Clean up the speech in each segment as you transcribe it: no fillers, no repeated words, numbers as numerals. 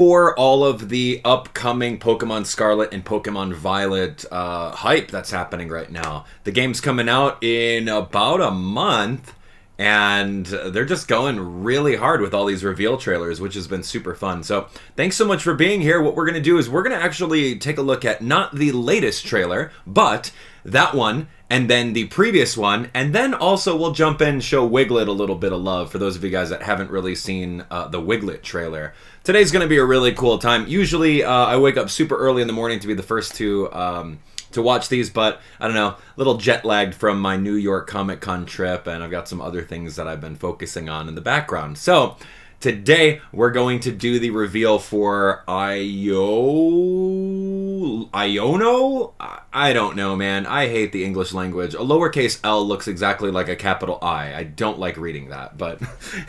For all of the upcoming Pokemon Scarlet and Pokemon Violet hype that's happening right now. The game's coming out in about a month, and they're just going really hard with all these reveal trailers, which has been super fun. So thanks so much for being here. What we're going to do is we're going to actually take a look at not the latest trailer, but that one, and then the previous one, and then also we'll jump in and show Wiglett a little bit of love for those of you guys that haven't really seen the Wiglett trailer. Today's going to be a really cool time. Usually I wake up super early in the morning to be the first to watch these, but I don't know, a little jet lagged from my New York Comic Con trip, and I've got some other things that I've been focusing on in the background. So today we're going to do the reveal for Iono? I don't know, man. I hate the English language. A lowercase L looks exactly like a capital I. I don't like reading that. But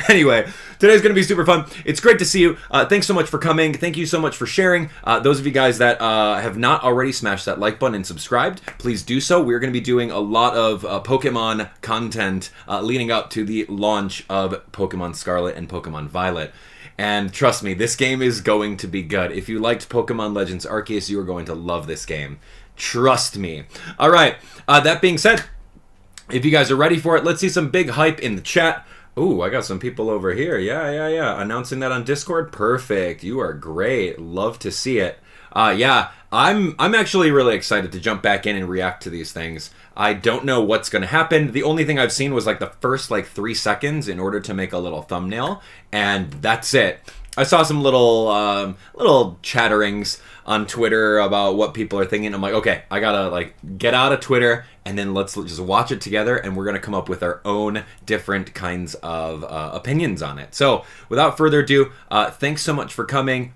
anyway, today's going to be super fun. It's great to see you. Thanks so much for coming. Thank you so much for sharing. Those of you guys that have not already smashed that like button and subscribed, please do so. We're going to be doing a lot of Pokemon content leading up to the launch of Pokemon Scarlet and Pokemon Violet. And trust me, this game is going to be good. If you liked Pokemon Legends Arceus, you are going to love this game. Trust me. All right, that being said, if you guys are ready for it, let's see some big hype in the chat. Ooh, I got some people over here. Yeah. Announcing that on Discord. Perfect. You are great. Love to see it. Yeah, I'm actually really excited to jump back in and react to these things. I don't know what's going to happen. The only thing I've seen was like the first 3 seconds in order to make a little thumbnail, and that's it. I saw some little chatterings on Twitter about what people are thinking. I'm like, okay, I gotta get out of Twitter and then let's just watch it together, and we're gonna come up with our own different kinds of opinions on it. So without further ado, thanks so much for coming.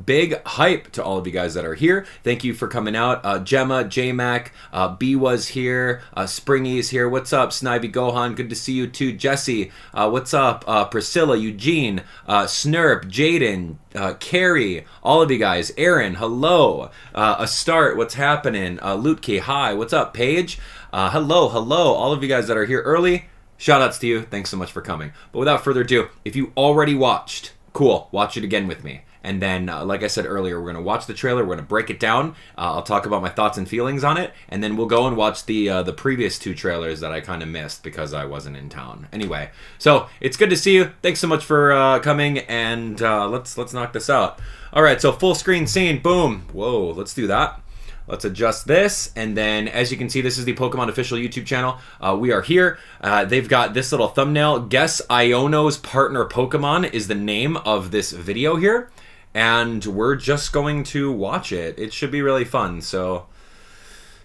Big hype to all of you guys that are here. Thank you for coming out. Gemma, J-Mac, B was here, Springy's here. What's up? Snivy Gohan, good to see you too. Jesse, what's up? Priscilla, Eugene, Snurp, Jaden, Carrie, all of you guys. Aaron, hello. Astart, what's happening? Lutke, hi. What's up? Paige, hello. All of you guys that are here early, shout outs to you. Thanks so much for coming. But without further ado, if you already watched, cool, watch it again with me. And then, like I said earlier, we're going to watch the trailer. We're going to break it down. I'll talk about my thoughts and feelings on it. And then we'll go and watch the previous 2 trailers that I kind of missed because I wasn't in town. Anyway, so it's good to see you. Thanks so much for coming. And let's knock this out. All right, so full screen scene. Boom. Whoa, let's do that. Let's adjust this, and then as you can see, this is the Pokemon official YouTube channel. We are here. They've got this little thumbnail. Guess Iono's partner Pokemon is the name of this video here, and we're just going to watch it. It should be really fun, so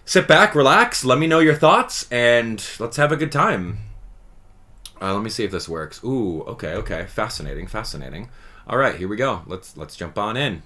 sit back, relax, let me know your thoughts, and let's have a good time. Let me see if this works. Ooh, okay. Fascinating. All right, here we go. Let's jump on in.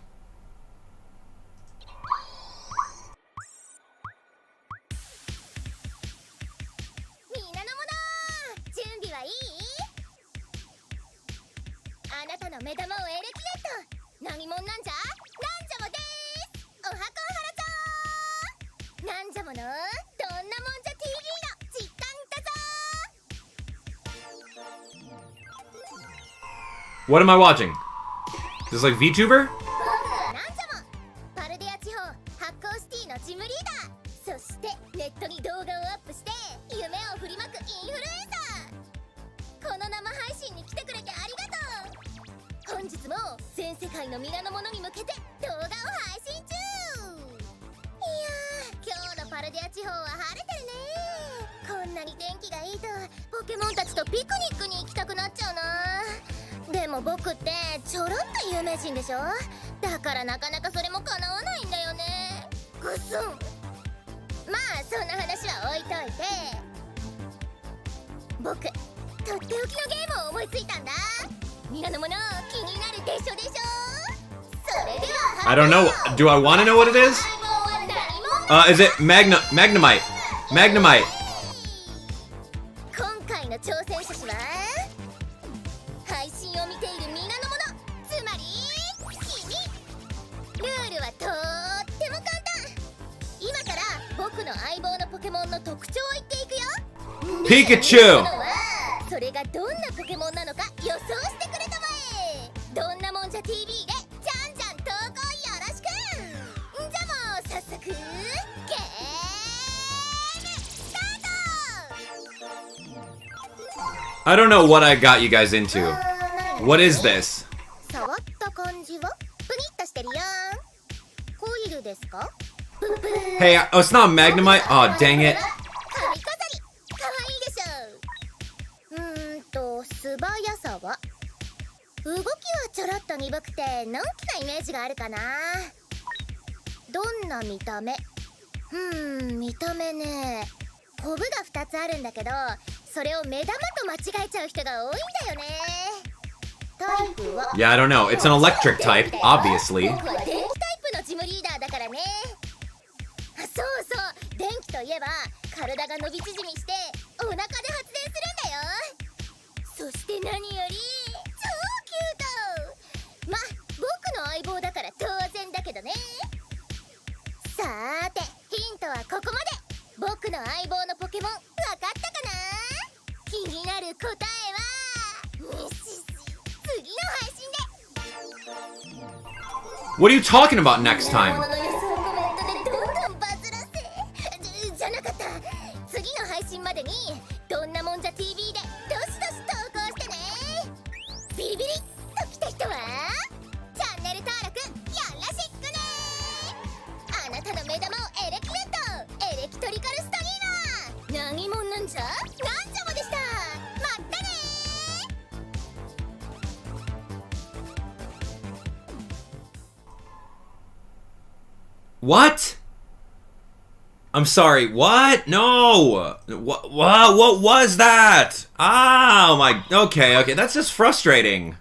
What am I watching? Is this like VTuber? I don't know. Do I want to know what it is? Is it Magnemite? Magnemite. Pikachu! それがどんなポケモンなのか予想してくれたまえ。どんなもんじゃ TV でじゃんじ I don't know what I got you guys into. What is this? Hey, oh, it's not Magnemite? Oh, dang it. Yeah, I don't know. It's an electric type, obviously. What are you talking about next time? What? I'm sorry, what? No! What was that? Oh my, okay, that's just frustrating.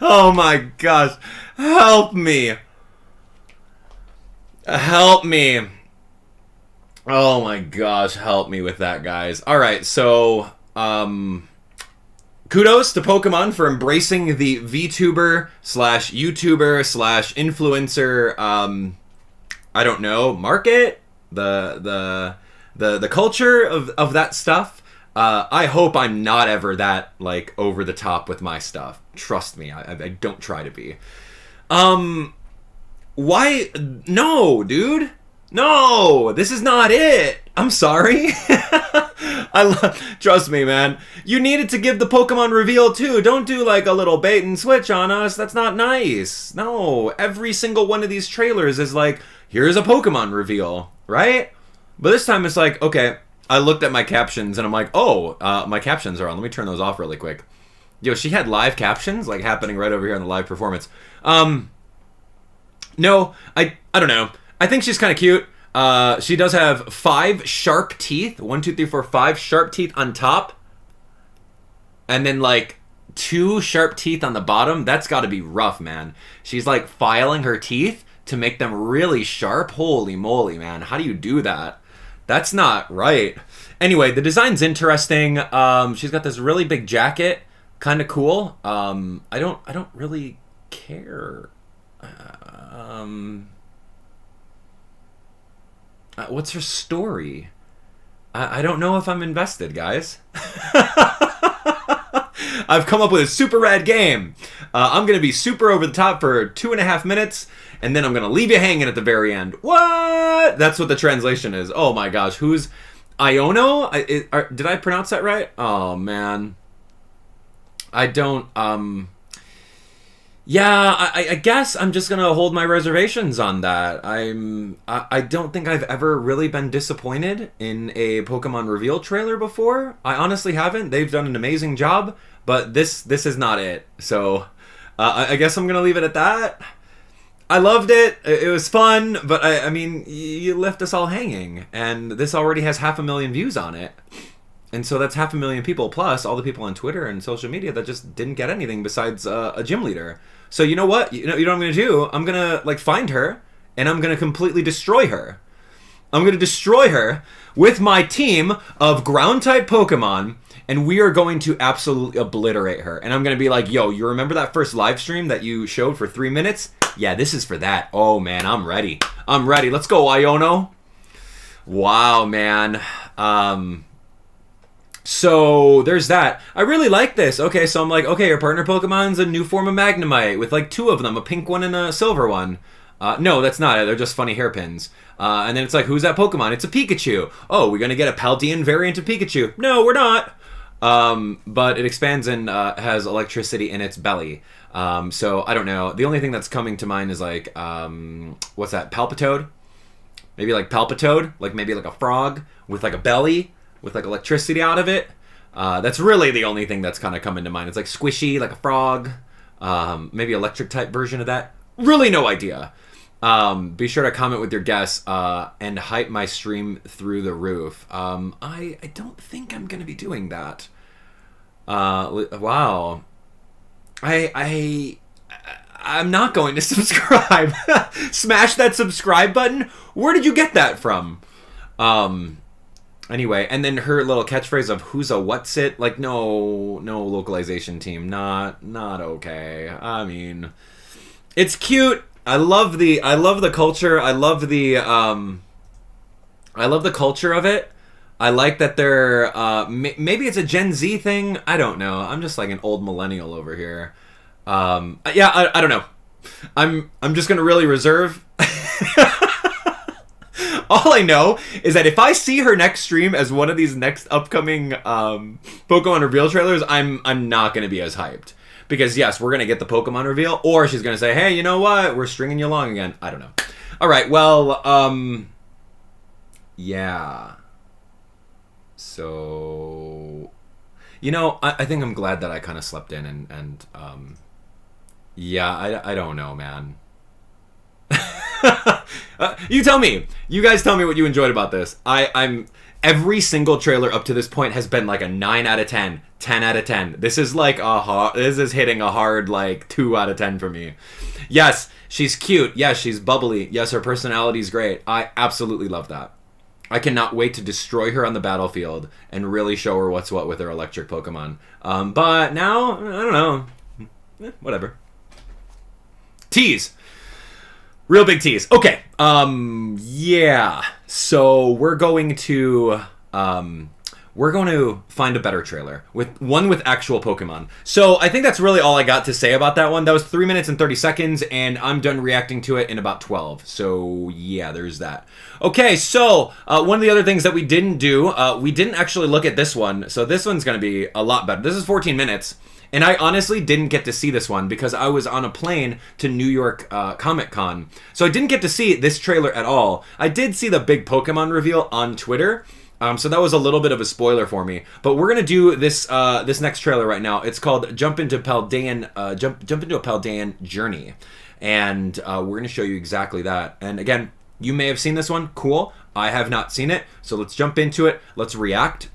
Oh my gosh, help me. Help me. Oh my gosh, help me with that, guys. Alright, so, kudos to Pokemon for embracing the VTuber slash YouTuber slash influencer, I don't know, market? The culture of that stuff. I hope I'm not ever that, like, over the top with my stuff. Trust me, I don't try to be. Why? No, dude. No, this is not it. I'm sorry. Trust me, man. You needed to give the Pokemon reveal too. Don't do like a little bait and switch on us. That's not nice. No, every single one of these trailers is like, here's a Pokemon reveal, right? But this time it's like, okay, I looked at my captions and I'm like, oh, my captions are on. Let me turn those off really quick. Yo, she had live captions like happening right over here in the live performance. No, I don't know. I think she's kind of cute. She does have 5 sharp teeth. 1, 2, 3, 4, 5 sharp teeth on top. And then like 2 sharp teeth on the bottom. That's got to be rough, man. She's like filing her teeth to make them really sharp. Holy moly, man. How do you do that? That's not right. Anyway, the design's interesting. She's got this really big jacket. Kind of cool. I don't really care. What's her story? I don't know if I'm invested, guys. I've come up with a super rad game. I'm going to be super over the top for 2.5 minutes, and then I'm going to leave you hanging at the very end. What? That's what the translation is. Oh my gosh. Who's Iono? Did I pronounce that right? Oh, man. I don't... Yeah, I guess I'm just gonna hold my reservations on that. I don't think I've ever really been disappointed in a Pokemon reveal trailer before. I honestly haven't. They've done an amazing job, but this is not it. So I guess I'm gonna leave it at that. I loved it. It was fun, but I mean, you left us all hanging, and this already has 500,000 views on it. And so that's 500,000 people plus all the people on Twitter and social media that just didn't get anything besides a gym leader. So you know what? You know what I'm going to do? I'm going to like find her and I'm going to completely destroy her. I'm going to destroy her with my team of ground type Pokemon, and we are going to absolutely obliterate her. And I'm going to be like, yo, you remember that first live stream that you showed for 3 minutes? Yeah, this is for that. Oh man, I'm ready. I'm ready. Let's go, Iono. Wow, man. So there's that. I really like this. Okay, so I'm like, okay, your partner Pokemon's a new form of Magnemite with like 2 of them, a pink one and a silver one. No, that's not it. They're just funny hairpins. And then it's like, who's that Pokemon? It's a Pikachu. Oh, we're going to get a Paldean variant of Pikachu. No, we're not. But it expands and has electricity in its belly. So I don't know. The only thing that's coming to mind is like, what's that? Palpitoad? Maybe like Palpitoad? Like maybe like a frog with like a belly with like electricity out of it. That's really the only thing that's kind of coming to mind. It's like squishy, like a frog. Maybe electric-type version of that. Really no idea. Be sure to comment with your guess and hype my stream through the roof. I don't think I'm going to be doing that. Wow. I'm not going to subscribe. Smash that subscribe button. Where did you get that from? Anyway, and then her little catchphrase of "Who's a what's it?" Like, no localization team, not okay. I mean, it's cute. I love the culture. I love the culture of it. I like that they're maybe it's a Gen Z thing. I don't know. I'm just like an old millennial over here. Yeah, I don't know. I'm just gonna really reserve. All I know is that if I see her next stream as one of these next upcoming Pokemon reveal trailers, I'm not going to be as hyped. Because yes, we're going to get the Pokemon reveal, or she's going to say, hey, you know what? We're stringing you along again. I don't know. All right, well, yeah. So, you know, I think I'm glad that I kind of slept in and yeah, I don't know, man. You tell me. You guys tell me what you enjoyed about this. I'm every single trailer up to this point has been like a 9 out of 10, 10 out of 10. This is like this is hitting a hard like 2 out of 10 for me. Yes, she's cute. Yes, she's bubbly. Yes, her personality's great. I absolutely love that. I cannot wait to destroy her on the battlefield and really show her what's what with her electric Pokemon. But now, I don't know. Whatever. Tease. Real big tease. Okay. Yeah. So we're going to find a better trailer with actual Pokemon. So I think that's really all I got to say about that one. That was 3 minutes and 30 seconds, and I'm done reacting to it in about 12. So yeah, there's that. Okay, so one of the other things that we didn't do, we didn't actually look at this one. So this one's going to be a lot better. This is 14 minutes. And I honestly didn't get to see this one because I was on a plane to New York Comic Con. So I didn't get to see this trailer at all. I did see the big Pokemon reveal on Twitter. So that was a little bit of a spoiler for me. But we're going to do this this next trailer right now. It's called Jump into Paldean, Jump into a Paldean Journey. And we're going to show you exactly that. And again, you may have seen this one. Cool. I have not seen it. So let's jump into it. Let's react.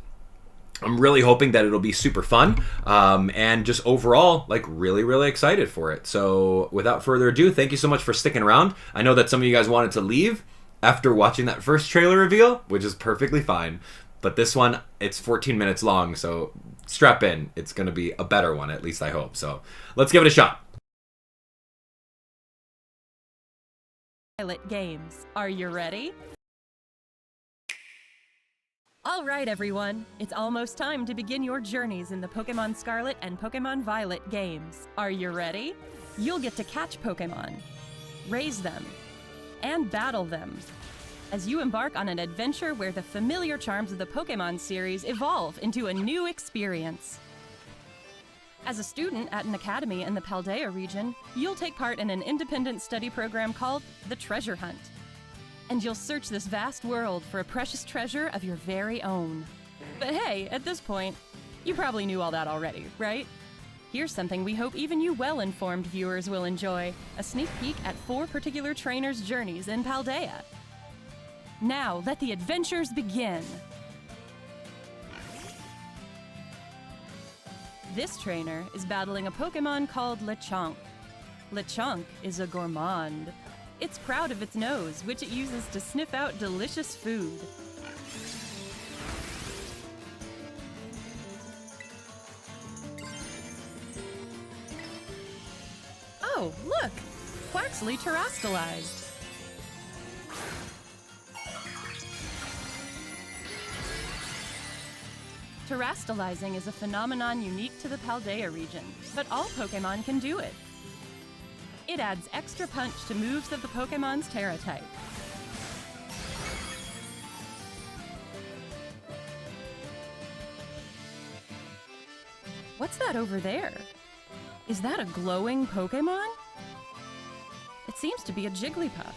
I'm really hoping that it'll be super fun, and just overall, like, really, really excited for it. So without further ado, thank you so much for sticking around. I know that some of you guys wanted to leave after watching that first trailer reveal, which is perfectly fine. But this one, it's 14 minutes long, so strap in. It's going to be a better one, at least I hope. So let's give it a shot. Pilot Games. Are you ready? All right, everyone. It's almost time to begin your journeys in the Pokemon Scarlet and Pokemon Violet games. Are you ready? You'll get to catch Pokemon, raise them, and battle them as you embark on an adventure where the familiar charms of the Pokemon series evolve into a new experience. As a student at an academy in the Paldea region, you'll take part in an independent study program called the Treasure Hunt. And you'll search this vast world for a precious treasure of your very own. But hey, at this point, you probably knew all that already, right? Here's something we hope even you well-informed viewers will enjoy, a sneak peek at 4 particular trainers' journeys in Paldea. Now, let the adventures begin! This trainer is battling a Pokemon called Lechonk. Lechonk is a gourmand. It's proud of its nose, which it uses to sniff out delicious food. Oh, look! Quaxley terastallized. Terastallizing is a phenomenon unique to the Paldea region, but all Pokemon can do it. It adds extra punch to moves of the Pokemon's Terra type. What's that over there? Is that a glowing Pokemon? It seems to be a Jigglypuff.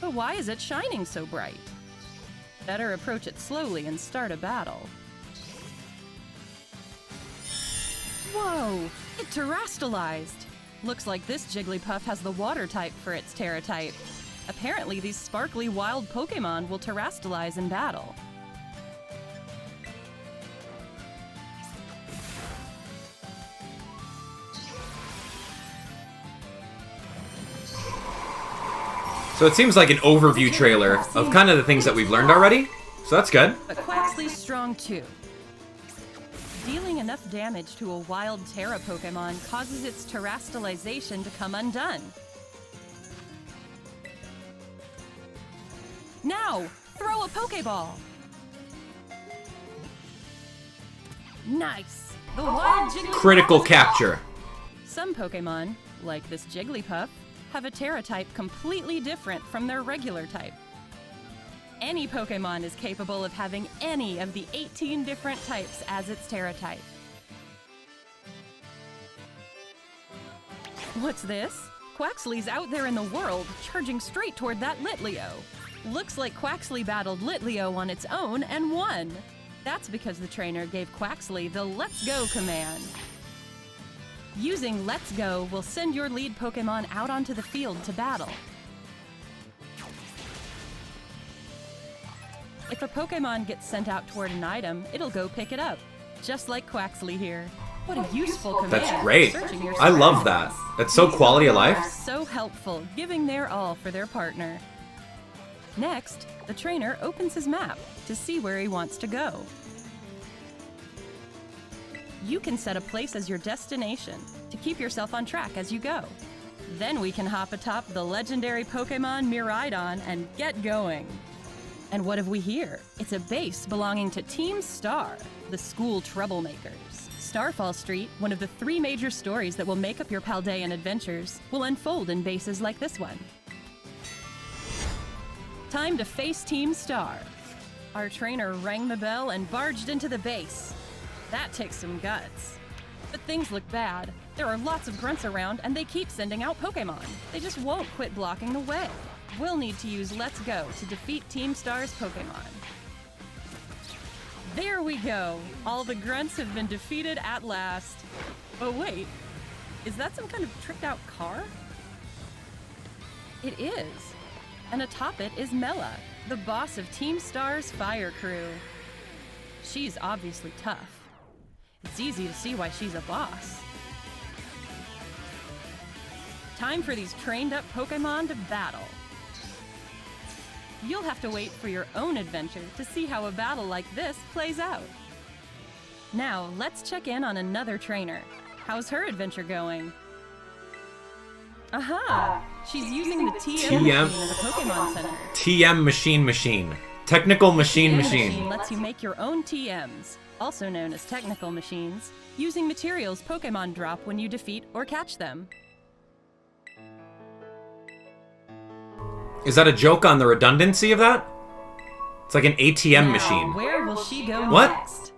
But why is it shining so bright? Better approach it slowly and start a battle. Whoa! It terastallized! Looks like this Jigglypuff has the water type for its Terra type. Apparently these sparkly wild Pokemon will terastallize in battle. So it seems like an overview trailer of kind of the things that we've learned already. So that's good. But Quaxly's strong too. Dealing enough damage to a wild Terra Pokemon causes its terastallization to come undone. Now, throw a Pokeball! Nice! The wild Jigglypuff Critical capture. Some Pokemon, like this Jigglypuff, have a Terra type completely different from their regular type. Any Pokemon is capable of having any of the 18 different types as its Terra type. What's this? Quaxly's out there in the world, charging straight toward that Litleo. Looks like Quaxly battled Litleo on its own and won. That's because the trainer gave Quaxly the Let's Go command. Using Let's Go will send your lead Pokemon out onto the field to battle. If a Pokemon gets sent out toward an item, it'll go pick it up, just like Quaxly here. What a useful command. That's great. For searching your I love that. That's so quality of life. So helpful, giving their all for their partner. Next, the trainer opens his map to see where he wants to go. You can set a place as your destination to keep yourself on track as you go. Then we can hop atop the legendary Pokemon Miraidon and get going. And what have we here? It's a base belonging to Team Star, the school troublemakers. Starfall Street, one of the 3 major stories that will make up your Paldean adventures, will unfold in bases like this one. Time to face Team Star. Our trainer rang the bell and barged into the base. That takes some guts. But things look bad. There are lots of grunts around and they keep sending out Pokemon. They just won't quit blocking the way. We'll need to use Let's Go to defeat Team Star's Pokemon. There we go. All the grunts have been defeated at last. Oh wait, is that some kind of tricked out car? It is. And atop it is Mela, the boss of Team Star's fire crew. She's obviously tough. It's easy to see why she's a boss. Time for these trained-up Pokemon to battle. You'll have to wait for your own adventure to see how a battle like this plays out. Now, let's check in on another trainer. How's her adventure going? Aha! She's using the TM machine in the Pokemon Center. TM machine. Technical machine. Machine lets you make your own TMs, also known as technical machines, using materials Pokemon drop when you defeat or catch them. Is that a joke on the redundancy of that? It's like an ATM Now, machine. Where will she go What? next?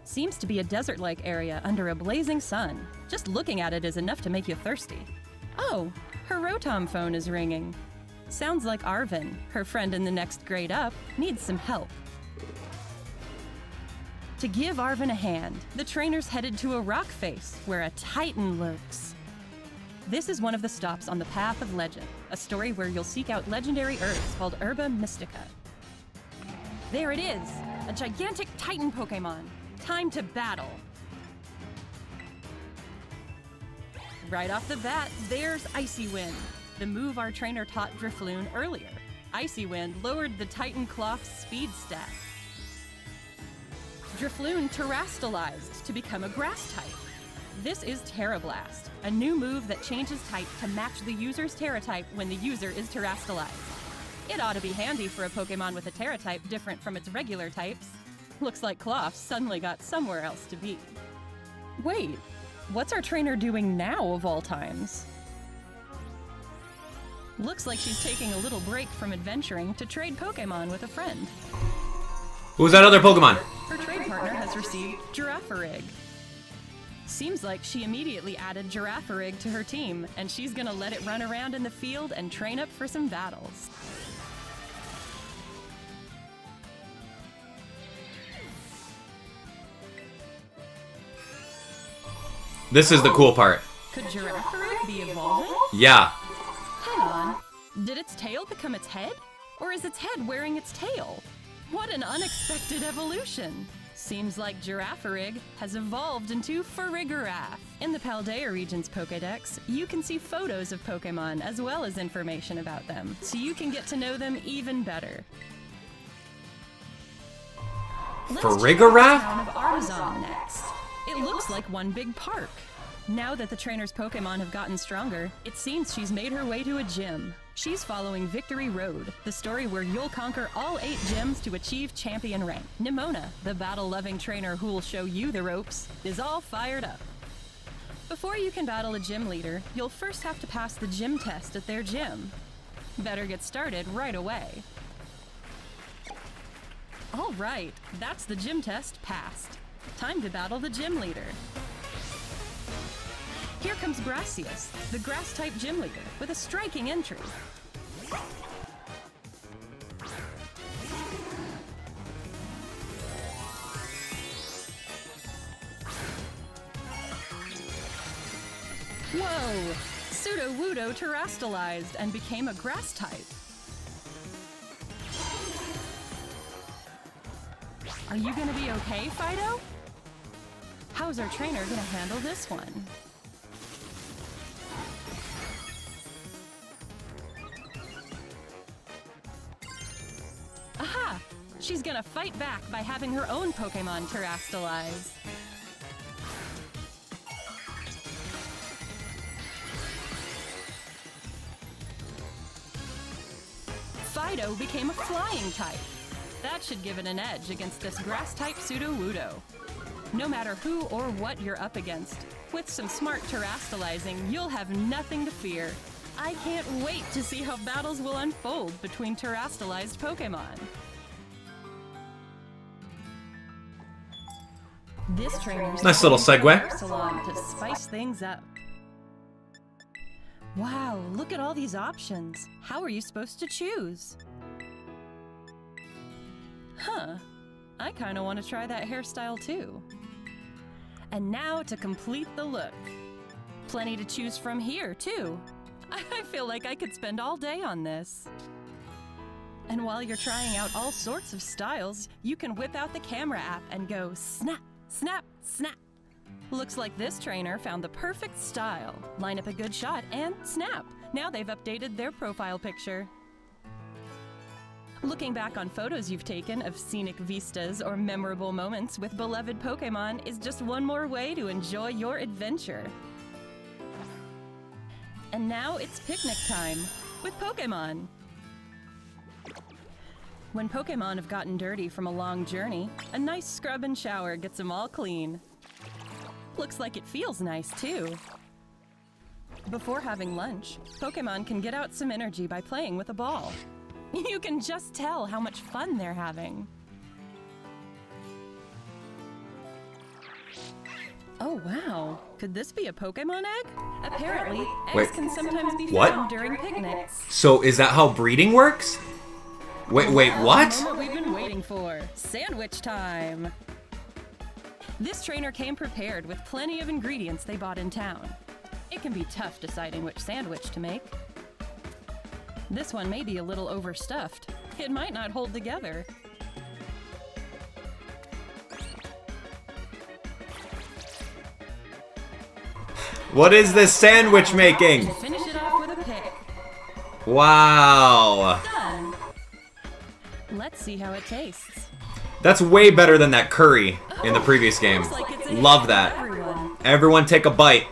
Seems to be a desert-like area under a blazing sun. Just looking at it is enough to make you thirsty. Oh, her Rotom phone is ringing. Sounds like Arvin, her friend in the next grade up, needs some help. To give Arvin a hand, the trainer's headed to a rock face where a Titan lurks. This is one of the stops on the Path of Legend, a story where you'll seek out legendary herbs called Herba Mystica. There it is, a gigantic Titan Pokemon. Time to battle. Right off the bat, there's Icy Wind, the move our trainer taught Drifloon earlier. Icy Wind lowered the Titan Cloth's speed stat. Drifloon terastallized to become a grass type. This is Terra Blast, a new move that changes type to match the user's Terra type when the user is terastallized. It ought to be handy for a Pokemon with a Terra type different from its regular types. Looks like Cloth suddenly got somewhere else to be. Wait, what's our trainer doing now of all times? Looks like she's taking a little break from adventuring to trade Pokemon with a friend. Who's that other Pokemon? Her trade partner has received Girafarig. Seems like she immediately added Girafarig to her team, and she's gonna let it run around in the field and train up for some battles. This is the cool part. Could Girafarig be evolving? Yeah. Hang on. Did its tail become its head? Or is its head wearing its tail? What an unexpected evolution! Seems like Girafarig has evolved into Firagiraf. In the Paldean region's Pokédex, you can see photos of Pokémon as well as information about them, so you can get to know them even better. Firagiraf? Let's check out the town of Artisan next. It looks like one big park. Now that the trainer's Pokemon have gotten stronger, it seems she's made her way to a gym. She's following Victory Road, the story where you'll conquer all 8 gyms to achieve champion rank. Nimona, the battle-loving trainer who'll show you the ropes, is all fired up. Before you can battle a gym leader, you'll first have to pass the gym test at their gym. Better get started right away. All right, that's the gym test passed. Time to battle the gym leader. Here comes Gracias, the grass-type gym leader, with a striking entry. Whoa! Sudowoodo terastallized and became a grass type. Are you gonna be okay, Fido? How's our trainer gonna handle this one? Aha! She's gonna fight back by having her own Pokemon terastallize. Fido became a flying type. That should give it an edge against this grass-type Sudowoodo. No matter who or what you're up against, with some smart terastallizing, you'll have nothing to fear. I can't wait to see how battles will unfold between terastallized Pokemon. This trainer's Nice little segue. salon to spice things up. Wow, look at all these options. How are you supposed to choose? Huh, I kind of want to try that hairstyle too. And now to complete the look. Plenty to choose from here too. I feel like I could spend all day on this. And while you're trying out all sorts of styles, you can whip out the camera app and go snap, snap, snap. Looks like this trainer found the perfect style. Line up a good shot and snap. Now they've updated their profile picture. Looking back on photos you've taken of scenic vistas or memorable moments with beloved Pokemon is just one more way to enjoy your adventure. And now it's picnic time with Pokemon. When Pokemon have gotten dirty from a long journey, a nice scrub and shower gets them all clean. Looks like it feels nice too. Before having lunch, Pokemon can get out some energy by playing with a ball. You can just tell how much fun they're having. Oh wow, could this be a Pokemon egg? Apparently, eggs can sometimes be found during picnics. So is that how breeding works? Wait, what? The moment we've been waiting for. Sandwich time! This trainer came prepared with plenty of ingredients they bought in town. It can be tough deciding which sandwich to make. This one may be a little overstuffed. It might not hold together. What is this sandwich making? To finish it off with a pick. Wow. Done. Let's see how it tastes. That's way better than that curry in the previous game. Looks like it's a Love hit that. for everyone. Everyone take a bite.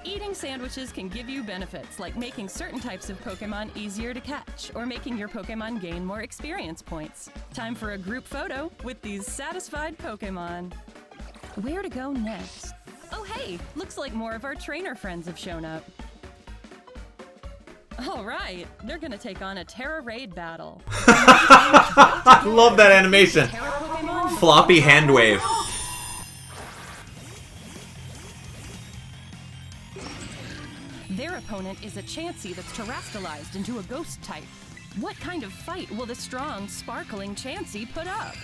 Eating sandwiches can give you benefits like making certain types of Pokemon easier to catch or making your Pokemon gain more experience points. Time for a group photo with these satisfied Pokemon. Where to go next? Oh hey, looks like more of our trainer friends have shown up. All right, they're gonna take on a Terra Raid battle. I love that animation. Terra Pokemon. Floppy hand wave. Their opponent is a Chansey that's terrestrialized into a ghost type. What kind of fight will the strong, sparkling Chansey put up?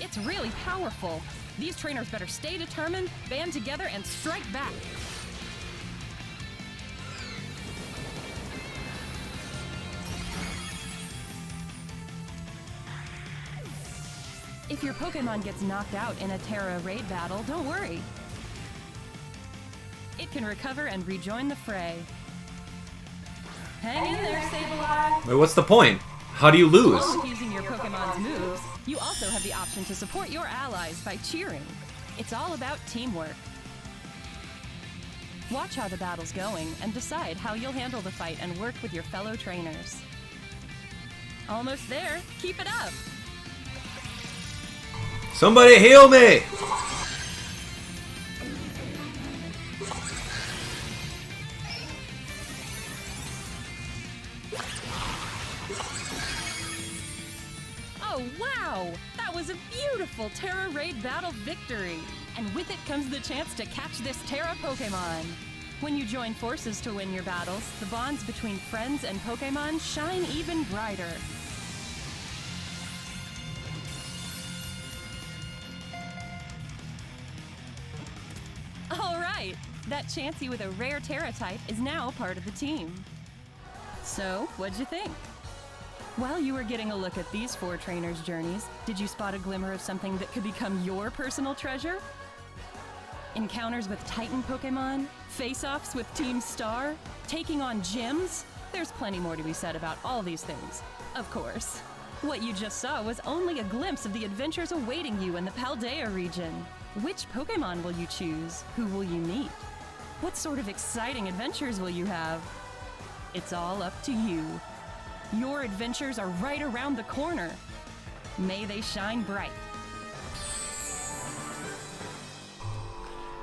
It's really powerful. These trainers better stay determined, band together, and strike back. If your Pokemon gets knocked out in a Terra Raid battle, don't worry. It can recover and rejoin the fray. Hang in there, Sableye! Wait, what's the point? How do you lose? Along with using your Pokemon's moves, you also have the option to support your allies by cheering. It's all about teamwork. Watch how the battle's going and decide how you'll handle the fight and work with your fellow trainers. Almost there. Keep it up! Somebody heal me! Oh, wow! That was a beautiful Terra Raid battle victory! And with it comes the chance to catch this Terra Pokemon. When you join forces to win your battles, the bonds between friends and Pokemon shine even brighter. Alright! That Chansey with a rare Terra type is now part of the team. So, what'd you think? While you were getting a look at these 4 trainers' journeys, did you spot a glimmer of something that could become your personal treasure? Encounters with Titan Pokemon? Face-offs with Team Star? Taking on gyms? There's plenty more to be said about all these things, of course. What you just saw was only a glimpse of the adventures awaiting you in the Paldean region. Which Pokemon will you choose? Who will you meet? What sort of exciting adventures will you have? It's all up to you. Your adventures are right around the corner. May they shine bright.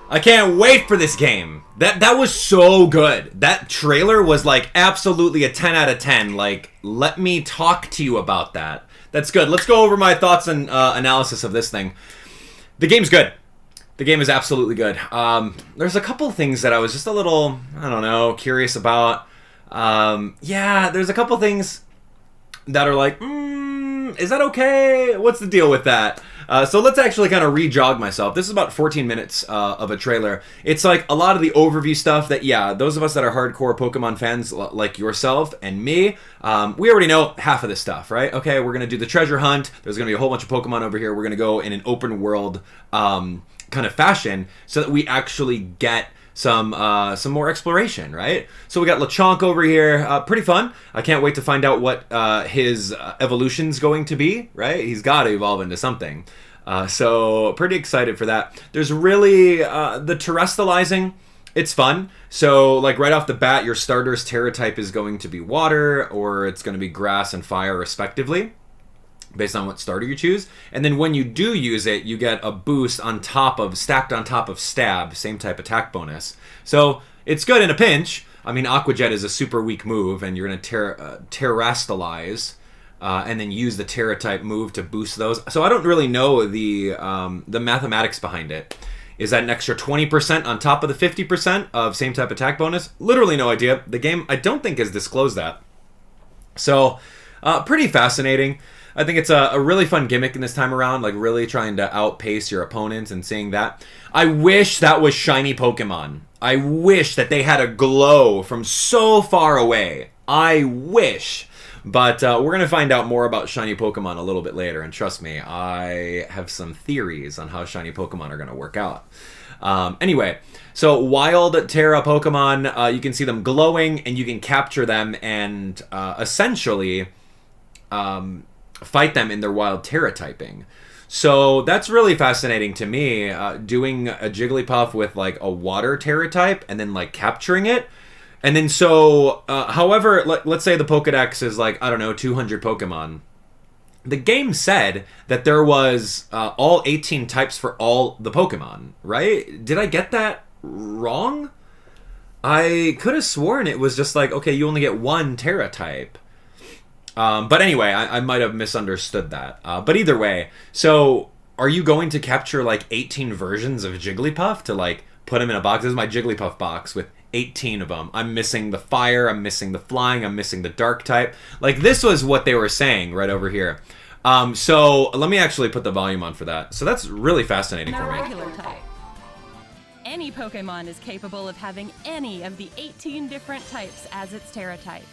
I can't wait for this game. That was so good. That trailer was like absolutely a 10 out of 10. Like, let me talk to you about that. That's good. Let's go over my thoughts and analysis of this thing. The game's good. The game is absolutely good. There's a couple things that I was just a little, I don't know, curious about. Yeah, there's a couple things that are like, is that okay? What's the deal with that? So let's actually kind of re-jog myself. This is about 14 minutes of a trailer. It's like a lot of the overview stuff that, yeah, those of us that are hardcore Pokemon fans like yourself and me, we already know half of this stuff, right? Okay, we're going to do the treasure hunt. There's going to be a whole bunch of Pokemon over here. We're going to go in an open world kind of fashion so that we actually get some more exploration, right? So we got Lechonk over here, pretty fun. I can't wait to find out what his evolution's going to be, right? He's got to evolve into something. So pretty excited for that. There's really the terrestrializing. It's fun. So like right off the bat, your starter's Terra type is going to be water, or it's going to be grass and fire respectively, based on what starter you choose. And then when you do use it, you get a boost on top of, stacked on top of Stab, same type attack bonus. So it's good in a pinch. I mean, Aqua Jet is a super weak move, and you're going to terrestrialize, and then use the Terra type move to boost those. So I don't really know the mathematics behind it. Is that an extra 20% on top of the 50% of same type attack bonus? Literally no idea. The game, I don't think, has disclosed that. So pretty fascinating. I think it's a really fun gimmick in this time around, like really trying to outpace your opponents and seeing that. I wish that was shiny Pokemon. I wish that they had a glow from so far away. I wish. But we're going to find out more about shiny Pokemon a little bit later, and trust me, I have some theories on how shiny Pokemon are going to work out. Anyway, so wild Terra Pokemon, you can see them glowing, and you can capture them and essentially fight them in their wild Terra typing. So that's really fascinating to me, doing a Jigglypuff with like a water Terra type and then like capturing it. And then so, however, let's say the Pokedex is like, I don't know, 200 Pokemon. the game said that there was all 18 types for all the Pokemon, right? Did I get that wrong? I could have sworn it was just like, okay, you only get one Terra type. But anyway, I might have misunderstood that. But either way, so are you going to capture like 18 versions of Jigglypuff to like put them in a box? This is my Jigglypuff box with 18 of them. I'm missing the fire, I'm missing the flying, I'm missing the dark type. Like, this was what they were saying right over here. So let me actually put the volume on for that. So that's really fascinating for me. Regular type. Any Pokemon is capable of having any of the 18 different types as its Terra type.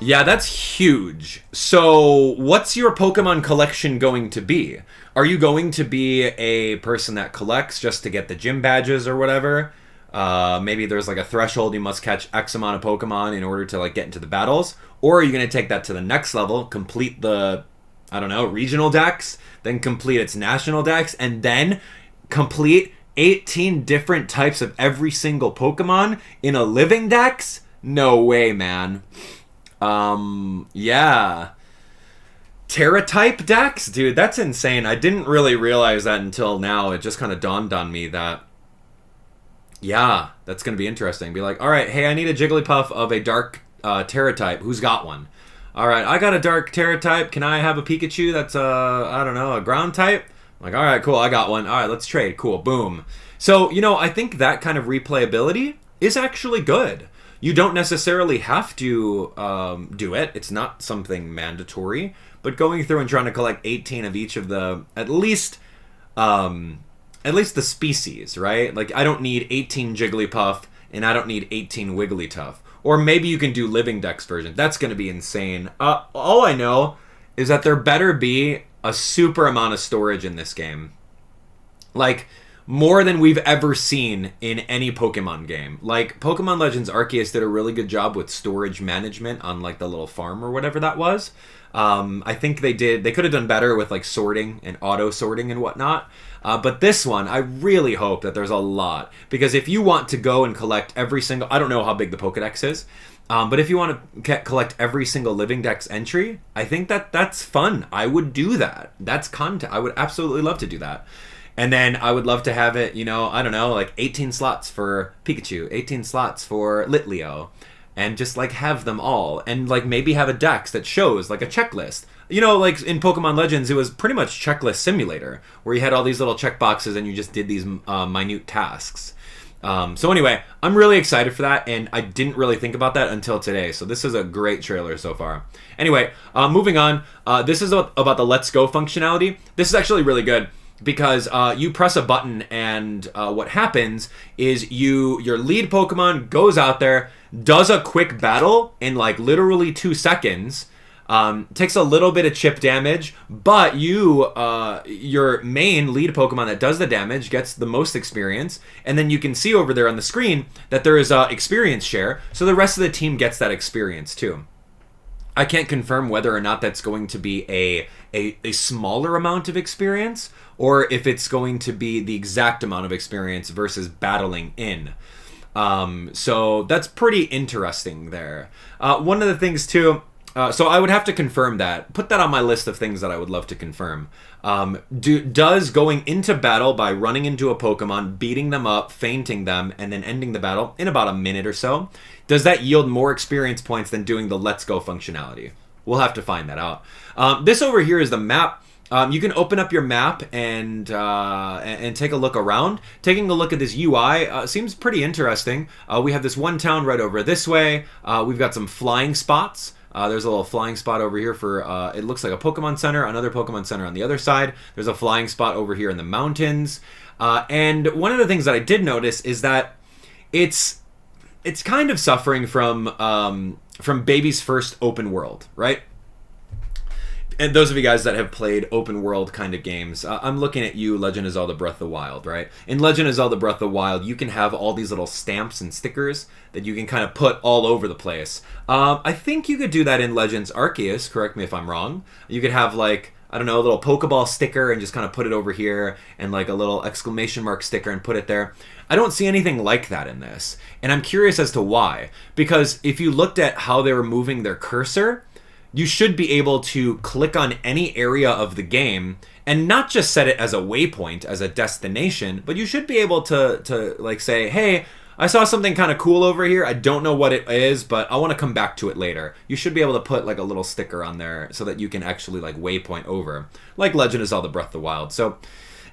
Yeah, that's huge. So what's your Pokemon collection going to be? Are you going to be a person that collects just to get the gym badges or whatever? Maybe there's like a threshold, you must catch X amount of Pokemon in order to like get into the battles. Or are you going to take that to the next level, complete the, I don't know, regional dex, then complete its national dex, and then complete 18 different types of every single Pokemon in a living dex? No way, man. Yeah. Terra type dex? Dude, that's insane. I didn't really realize that until now. It just kind of dawned on me that, yeah, that's going to be interesting. Be like, all right, hey, I need a Jigglypuff of a dark Terra type. Who's got one? All right, I got a dark Terra type. Can I have a Pikachu that's, I don't know, a ground type? I'm like, all right, cool, I got one. All right, let's trade. Cool, boom. So, you know, I think that kind of replayability is actually good. You don't necessarily have to do it. It's not something mandatory. But going through and trying to collect 18 of each of the, at least the species, right? Like, I don't need 18 Jigglypuff, and I don't need 18 Wigglytuff. Or maybe you can do Living Dex version. That's going to be insane. All I know is that there better be a super amount of storage in this game. Like, more than we've ever seen in any Pokemon game. Like, Pokemon Legends Arceus did a really good job with storage management on, like, the little farm or whatever that was. I think they could have done better with, like, sorting and auto-sorting and whatnot. But this one, I really hope that there's a lot. Because if you want to go and collect every single... I don't know how big the Pokedex is. But if you want to collect every single Living Dex entry, I think that's fun. I would do that. That's content. I would absolutely love to do that. And then I would love to have it, you know, I don't know, like 18 slots for Pikachu, 18 slots for Litleo, and just like have them all. And like maybe have a dex that shows like a checklist. You know, like in Pokemon Legends, it was pretty much checklist simulator, where you had all these little checkboxes and you just did these minute tasks. So anyway, I'm really excited for that, and I didn't really think about that until today. So this is a great trailer so far. Anyway, moving on. This is about the Let's Go functionality. This is actually really good. Because you press a button and what happens is your lead Pokemon goes out there, does a quick battle in like literally 2 seconds, takes a little bit of chip damage, but your main lead Pokemon that does the damage gets the most experience, and then you can see over there on the screen that there is experience share, so the rest of the team gets that experience too. I can't confirm whether or not that's going to be a smaller amount of experience, or if it's going to be the exact amount of experience versus battling in. So that's pretty interesting there. One of the things too, so I would have to confirm that. Put that on my list of things that I would love to confirm. Does going into battle by running into a Pokemon, beating them up, fainting them, and then ending the battle in about a minute or so, does that yield more experience points than doing the Let's Go functionality? We'll have to find that out. This over here is the map. You can open up your map and take a look around. Taking a look at this UI seems pretty interesting. We have this one town right over this way. We've got some flying spots. There's a little flying spot over here for, it looks like a Pokemon Center, another Pokemon Center on the other side. There's a flying spot over here in the mountains. And one of the things that I did notice is that it's kind of suffering from Baby's first open world, right? And those of you guys that have played open world kind of games, I'm looking at you, Legend of Zelda Breath of the Wild, right? In Legend of Zelda Breath of the Wild, you can have all these little stamps and stickers that you can kind of put all over the place. I think you could do that in Legends Arceus, correct me if I'm wrong. You could have like, I don't know, a little Pokeball sticker and just kind of put it over here, and like a little exclamation mark sticker and put it there. I don't see anything like that in this, and I'm curious as to why. Because if you looked at how they were moving their cursor, you should be able to click on any area of the game and not just set it as a waypoint, as a destination, but you should be able to like say, hey, I saw something kind of cool over here. I don't know what it is, but I want to come back to it later. You should be able to put like a little sticker on there so that you can actually like waypoint over, like Legend of Zelda Breath of the Wild. So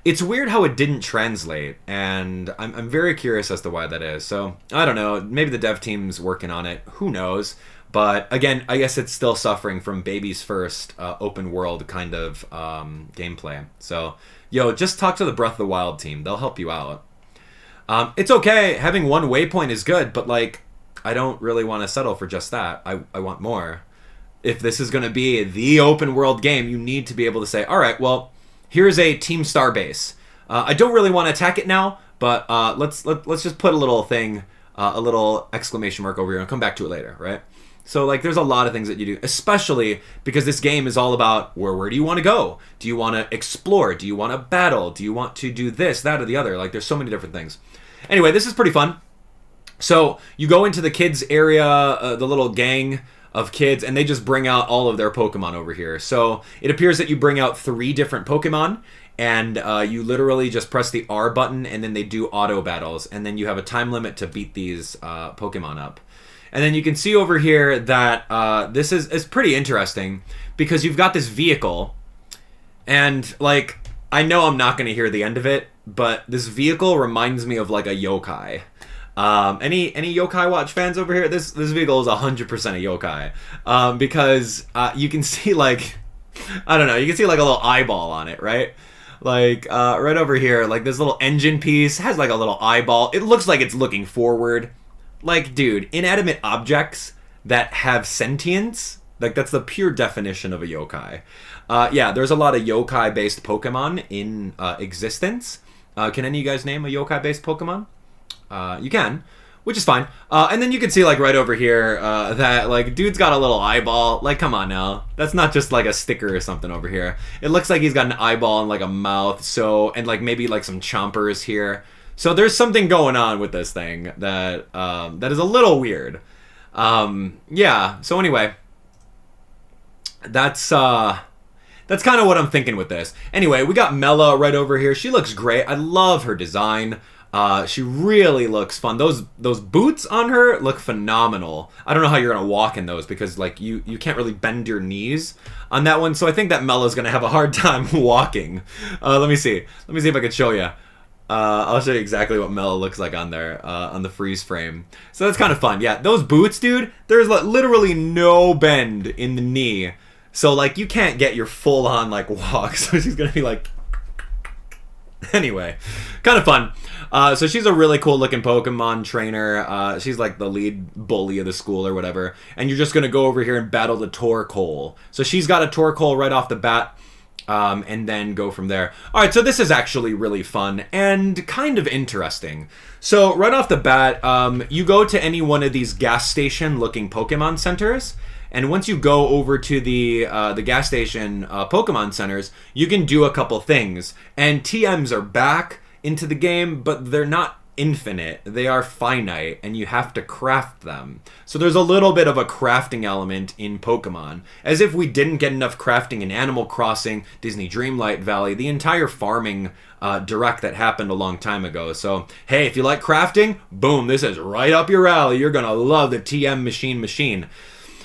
it's weird how it didn't translate, and I'm very curious as to why that is. So I don't know. Maybe the dev team's working on it. Who knows? But again, I guess it's still suffering from baby's first open world kind of gameplay. So, yo, just talk to the Breath of the Wild team. They'll help you out. It's okay. Having one waypoint is good, but like, I don't really want to settle for just that. I want more. If this is going to be the open world game, you need to be able to say, all right, well, here's a Team Star base. I don't really want to attack it now, but let's just put a little thing, a little exclamation mark over here and come back to it later, right? So, like, there's a lot of things that you do, especially because this game is all about where do you want to go? Do you want to explore? Do you want to battle? Do you want to do this, that, or the other? Like, there's so many different things. Anyway, this is pretty fun. So, you go into the kids area, the little gang of kids, and they just bring out all of their Pokemon over here. So, it appears that you bring out 3 different Pokemon, and you literally just press the R button, and then they do auto battles, and then you have a time limit to beat these Pokemon up. And then you can see over here that this is pretty interesting because you've got this vehicle, and like, I know I'm not going to hear the end of it, but this vehicle reminds me of like a yokai. Any Yokai Watch fans over here? This vehicle is 100% a yokai because you can see like, I don't know, you can see like a little eyeball on it, right? Like right over here, like this little engine piece has like a little eyeball. It looks like it's looking forward. Like, dude, inanimate objects that have sentience, like, that's the pure definition of a yokai. Yeah, there's a lot of yokai-based Pokemon in existence. Can any of you guys name a yokai-based Pokemon? You can, which is fine. And then you can see, like, right over here that, like, dude's got a little eyeball. Like, come on now. That's not just, like, a sticker or something over here. It looks like he's got an eyeball and, like, a mouth, so, and, like, maybe, like, some chompers here. So there's something going on with this thing that that is a little weird. Yeah. So anyway, that's kind of what I'm thinking with this. Anyway, we got Mela right over here. She looks great. I love her design. She really looks fun. Those boots on her look phenomenal. I don't know how you're gonna walk in those because like you can't really bend your knees on that one. So I think that Mela's gonna have a hard time walking. Let me see if I can show you. I'll show you exactly what Mela looks like on there, on the freeze frame. So that's kind of fun. Yeah, those boots, dude, there's literally no bend in the knee. So, like, you can't get your full-on, like, walk. So she's going to be like... Anyway, kind of fun. So she's a really cool-looking Pokemon trainer. She's, like, the lead bully of the school or whatever. And you're just going to go over here and battle the Torkoal. So she's got a Torkoal right off the bat. And then go from there. Alright, so this is actually really fun and kind of interesting. So right off the bat, you go to any one of these gas station looking Pokemon centers, and once you go over to the gas station Pokemon centers, you can do a couple things. And TMs are back into the game, but they're not infinite. They are finite, and you have to craft them. So there's a little bit of a crafting element in Pokemon. As if we didn't get enough crafting in Animal Crossing, Disney Dreamlight Valley, the entire farming direct that happened a long time ago. So, hey, if you like crafting, boom, this is right up your alley. You're gonna love the TM machine.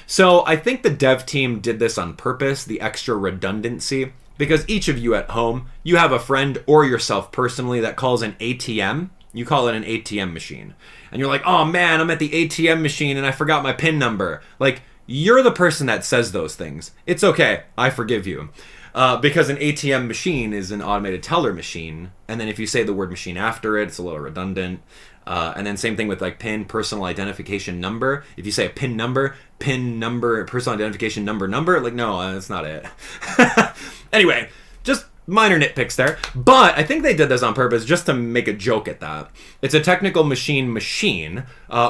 So I think the dev team did this on purpose, the extra redundancy, because each of you at home, you have a friend or yourself personally that calls an ATM. You call it an ATM machine. And you're like, oh man, I'm at the ATM machine and I forgot my PIN number. Like, you're the person that says those things. It's okay. I forgive you. Because an ATM machine is an automated teller machine. And then if you say the word machine after it, it's a little redundant. And then same thing with like PIN, personal identification number. If you say a PIN number, personal identification number, like, no, that's not it. Anyway, just minor nitpicks there, but I think they did this on purpose just to make a joke at that. It's a technical machine,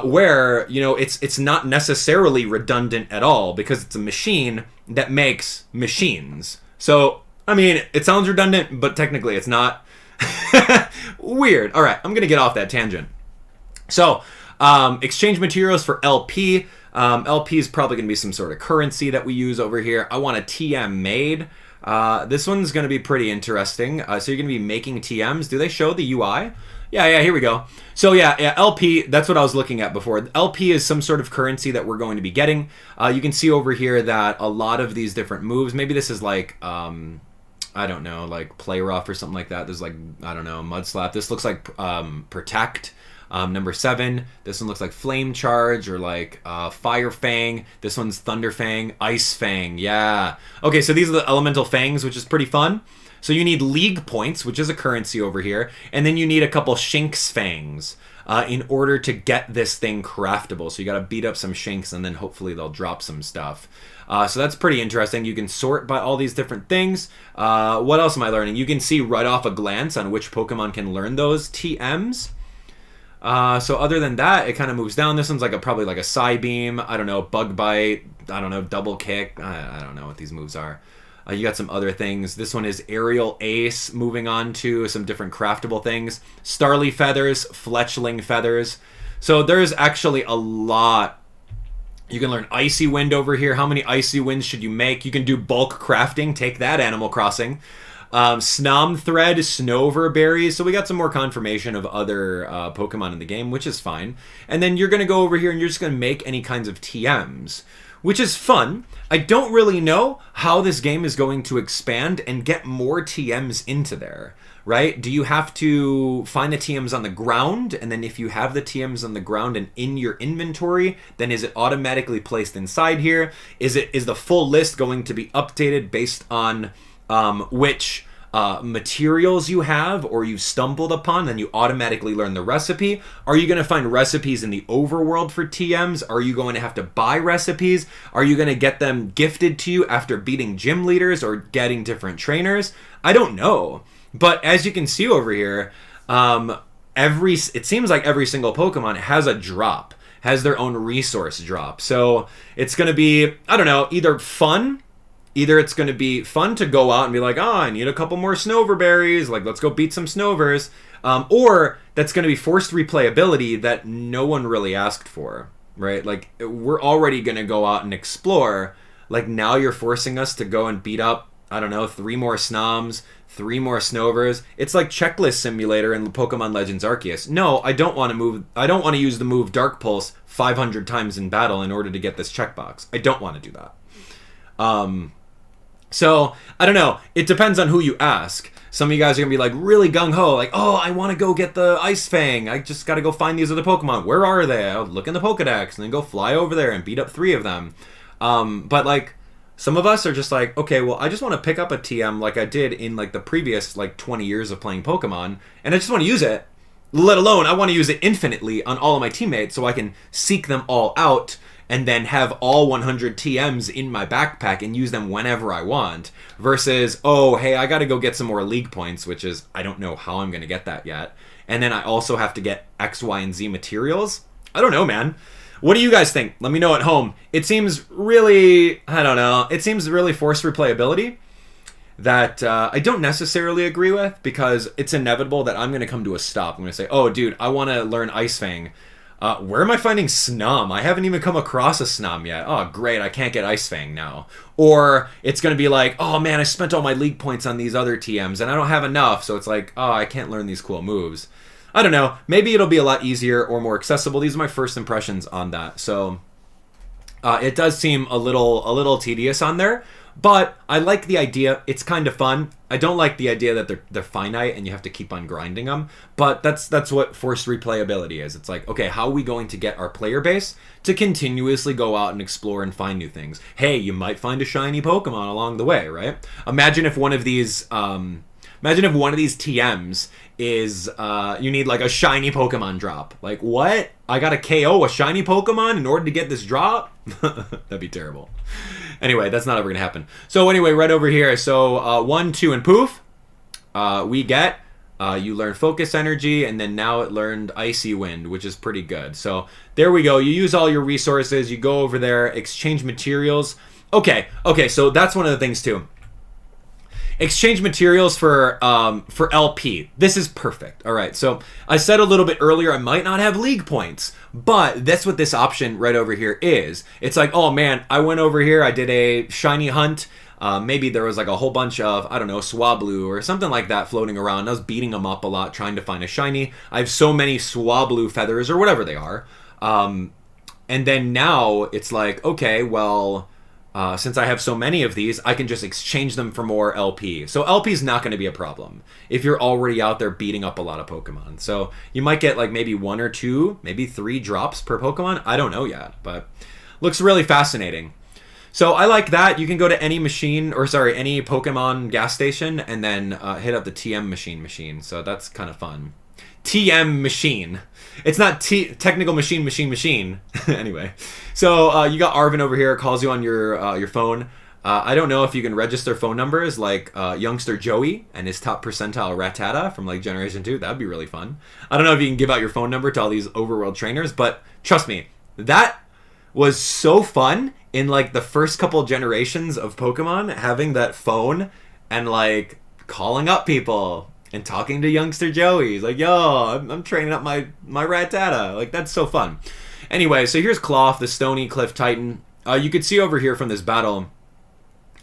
where, you know, it's not necessarily redundant at all because it's a machine that makes machines. So, I mean, it sounds redundant, but technically it's not. Weird. All right, I'm going to get off that tangent. So, Exchange materials for LP. LP is probably going to be some sort of currency that we use over here. I want a TM made. This one's going to be pretty interesting. So you're going to be making TMs. Do they show the UI? Yeah, here we go. So yeah, LP, that's what I was looking at before. LP is some sort of currency that we're going to be getting. You can see over here that a lot of these different moves, maybe this is like, I don't know, like Play Rough or something like that. There's like, I don't know, Mud Slap. This looks like Protect. Number 7, this one looks like Flame Charge or like Fire Fang. This one's Thunder Fang, Ice Fang. Yeah. Okay, so these are the Elemental Fangs, which is pretty fun. So you need League Points, which is a currency over here, and then you need a couple Shinx Fangs in order to get this thing craftable. So you got to beat up some Shinx, and then hopefully they'll drop some stuff. So that's pretty interesting. You can sort by all these different things. What else am I learning? You can see right off a glance on which Pokemon can learn those TMs. So other than that, it kind of moves down. This one's like probably like a Psybeam. I don't know, Bug Bite. I don't know, Double Kick. I don't know what these moves are. You got some other things. This one is Aerial Ace, moving on to some different craftable things. Starly Feathers, Fletchling Feathers. So there's actually a lot. You can learn Icy Wind over here. How many Icy Winds should you make? You can do bulk crafting. Take that, Animal Crossing. Snom Thread, Snover Berries. So we got some more confirmation of other Pokemon in the game, which is fine. And then you're going to go over here and you're just going to make any kinds of TMs, which is fun. I don't really know how this game is going to expand and get more TMs into there, right? Do you have to find the TMs on the ground? And then if you have the TMs on the ground and in your inventory, then is it automatically placed inside here? Is the full list going to be updated based on which materials you have or you've stumbled upon, then you automatically learn the recipe? Are you going to find recipes in the overworld for TMs? Are you going to have to buy recipes? Are you going to get them gifted to you after beating gym leaders or getting different trainers? I don't know. But as you can see over here, it seems like every single Pokemon has a drop, has their own resource drop. So it's going to be, I don't know, Either it's going to be fun to go out and be like, oh, I need a couple more Snover Berries, like let's go beat some Snovers, or that's going to be forced replayability that no one really asked for, right? Like we're already going to go out and explore, like now you're forcing us to go and beat up, I don't know, 3 more Snoms, 3 more Snovers. It's like Checklist Simulator in Pokemon Legends Arceus. No, I don't want to use the move Dark Pulse 500 times in battle in order to get this checkbox. I don't want to do that. So, I don't know. It depends on who you ask. Some of you guys are going to be like really gung-ho, like, oh, I want to go get the Ice Fang. I just got to go find these other Pokemon. Where are they? I'll look in the Pokedex and then go fly over there and beat up 3 of them. But like, some of us are just like, okay, well, I just want to pick up a TM like I did in like the previous like 20 years of playing Pokemon, and I just want to use it. Let alone, I want to use it infinitely on all of my teammates so I can seek them all out and then have all 100 TMs in my backpack and use them whenever I want, versus, oh, hey, I got to go get some more League Points, which is, I don't know how I'm going to get that yet. And then I also have to get X, Y, and Z materials. I don't know, man. What do you guys think? Let me know at home. It seems really, I don't know, it seems really forced replayability that I don't necessarily agree with, because it's inevitable that I'm going to come to a stop. I'm going to say, oh, dude, I want to learn Ice Fang. Where am I finding Snom? I haven't even come across a Snom yet. Oh, great, I can't get Ice Fang now. Or it's going to be like, oh man, I spent all my League Points on these other TMs and I don't have enough, so it's like, oh, I can't learn these cool moves. I don't know, maybe it'll be a lot easier or more accessible. These are my first impressions on that. So it does seem a little tedious on there, but I like the idea. It's kind of fun. I don't like the idea that they're finite and you have to keep on grinding them, but that's what forced replayability is. It's like, okay, how are we going to get our player base to continuously go out and explore and find new things? Hey, you might find a shiny Pokemon along the way, right? Imagine if one of these TMs is you need like a shiny Pokemon drop. Like, what? I gotta KO a shiny Pokemon in order to get this drop? That'd be terrible. Anyway, that's not ever gonna happen. So anyway, right over here, so 1, 2, and poof, we get, you learn Focus Energy, and then now it learned Icy Wind, which is pretty good. So there we go. You use all your resources, you go over there, exchange materials. Okay, so that's one of the things too. Exchange materials for LP. This is perfect. All right, so I said a little bit earlier I might not have league points, but that's what this option right over here is. It's like, oh man, I went over here, I did a shiny hunt. Maybe there was like a whole bunch of, I don't know, Swablu or something like that floating around. I was beating them up a lot trying to find a shiny. I have so many Swablu feathers or whatever they are. And then now it's like, okay, well... since I have so many of these, I can just exchange them for more LP. So LP is not going to be a problem if you're already out there beating up a lot of Pokemon. So you might get like maybe 1 or 2, maybe 3 drops per Pokemon. I don't know yet, but looks really fascinating. So I like that. You can go to any any Pokemon gas station and then hit up the TM machine. So that's kind of fun. TM machine. It's not technical machine. Anyway, so you got Arvin over here, calls you on your phone. I don't know if you can register phone numbers like youngster Joey and his top percentile Rattata from like Generation 2. That'd be really fun. I don't know if you can give out your phone number to all these overworld trainers, but trust me, that was so fun in like the first couple generations of Pokemon, having that phone and like calling up people. And talking to youngster Joey. He's like, yo, I'm training up my Rattata. Like, that's so fun. Anyway, so here's Cloth, the Stony Cliff Titan. You could see over here from this battle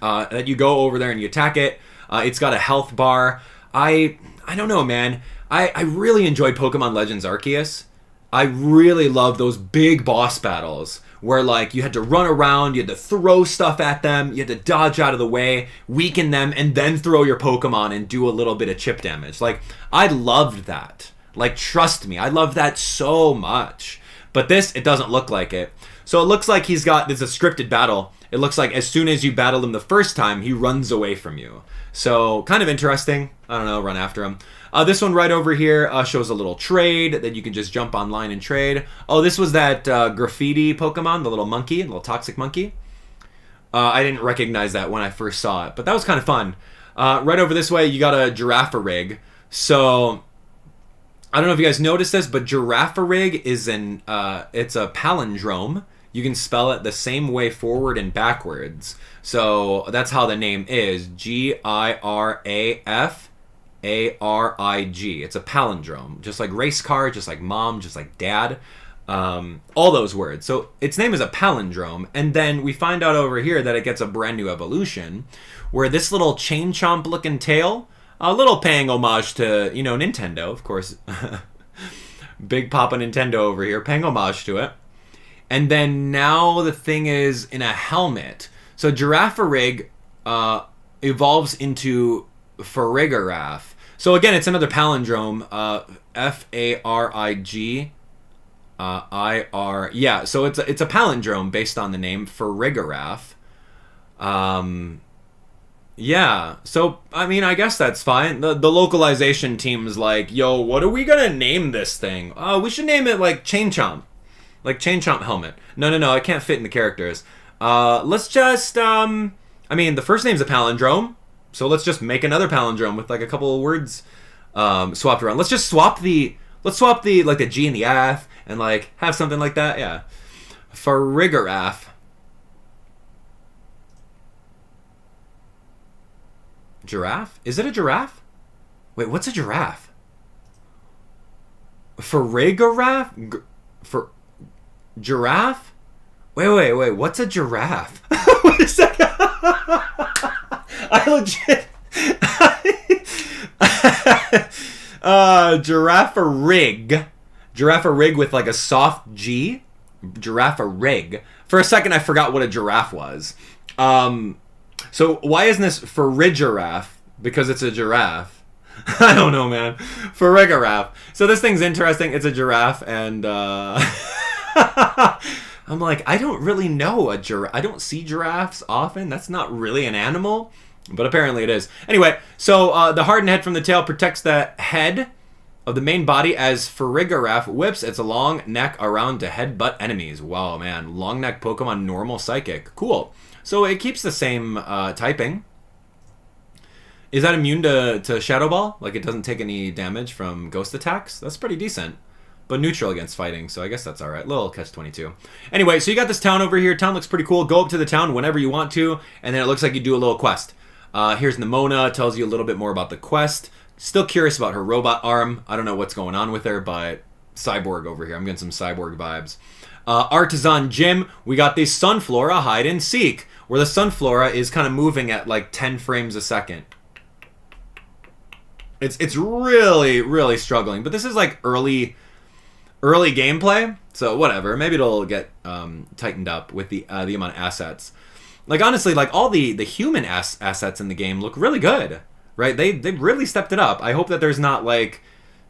that you go over there and you attack it. It's got a health bar. I don't know, man. I really enjoyed Pokemon Legends Arceus. I really love those big boss battles where like you had to run around, you had to throw stuff at them, you had to dodge out of the way, weaken them, and then throw your Pokemon and do a little bit of chip damage. Like, I loved that. Like, trust me, I love that so much. But this, it doesn't look like it. So it looks like there's a scripted battle. It looks like as soon as you battle him the first time, he runs away from you. So, kind of interesting. I don't know, run after him. This one right over here shows a little trade that you can just jump online and trade. Oh, this was that graffiti Pokemon, the little monkey, the little toxic monkey. I didn't recognize that when I first saw it, but that was kind of fun. Right over this way, you got a Girafarig. So, I don't know if you guys noticed this, but Girafarig is it's a palindrome. You can spell it the same way forward and backwards. So, that's how the name is. Giraffarig. It's a palindrome, just like race car, just like mom, just like dad, all those words. So its name is a palindrome, and then we find out over here that it gets a brand new evolution, where this little chain chomp looking tail, a little paying homage to, Nintendo, of course. Big Papa Nintendo over here, paying homage to it. And then now the thing is in a helmet. So Girafarig evolves into Firagiraf. So again, it's another palindrome. Farig. IR. Yeah, so it's a palindrome based on the name Firagiraf. Yeah, so I mean, I guess that's fine. The localization team is like, yo, what are we gonna name this thing? Oh, we should name it like Chain Chomp. Like Chain Chomp Helmet. No, I can't fit in the characters. Let's just the first name's a palindrome. So let's just make another palindrome with like a couple of words swapped around. Let's swap the like the G and the F and like have something like that. Yeah. Farigiraf. Giraffe? Is it a giraffe? Wait, what's a giraffe? Farigiraf? For giraffe? Wait, what's a giraffe? Wait a second. I legit... Girafarig. Girafarig with like a soft G. Girafarig. For a second I forgot what a giraffe was. So why isn't this Farigiraf? Because it's a giraffe. I don't know, man. Farigiraf. So this thing's interesting. It's a giraffe, and I'm like, I don't really know a giraffe. I don't see giraffes often. That's not really an animal, but apparently it is. Anyway, so the hardened head from the tail protects the head of the main body as Farigiraf whips its long neck around to headbutt enemies. Wow, man. Long neck Pokemon, normal psychic. Cool. So it keeps the same typing. Is that immune to Shadow Ball? Like it doesn't take any damage from ghost attacks? That's pretty decent. But neutral against fighting, so I guess that's alright. Little catch-22. Anyway, so you got this town over here. Town looks pretty cool. Go up to the town whenever you want to, and then it looks like you do a little quest. Here's Nimona, tells you a little bit more about the quest. Still curious about her robot arm. I don't know what's going on with her, but cyborg over here. I'm getting some cyborg vibes. Artisan Gym, we got the Sunflora hide and seek, where the Sunflora is kind of moving at like 10 frames a second. It's really, really struggling, but this is like early gameplay, so whatever. Maybe it'll get tightened up with the amount of assets. Like honestly, like all the human assets in the game look really good, right? They've really stepped it up. I hope that there's not like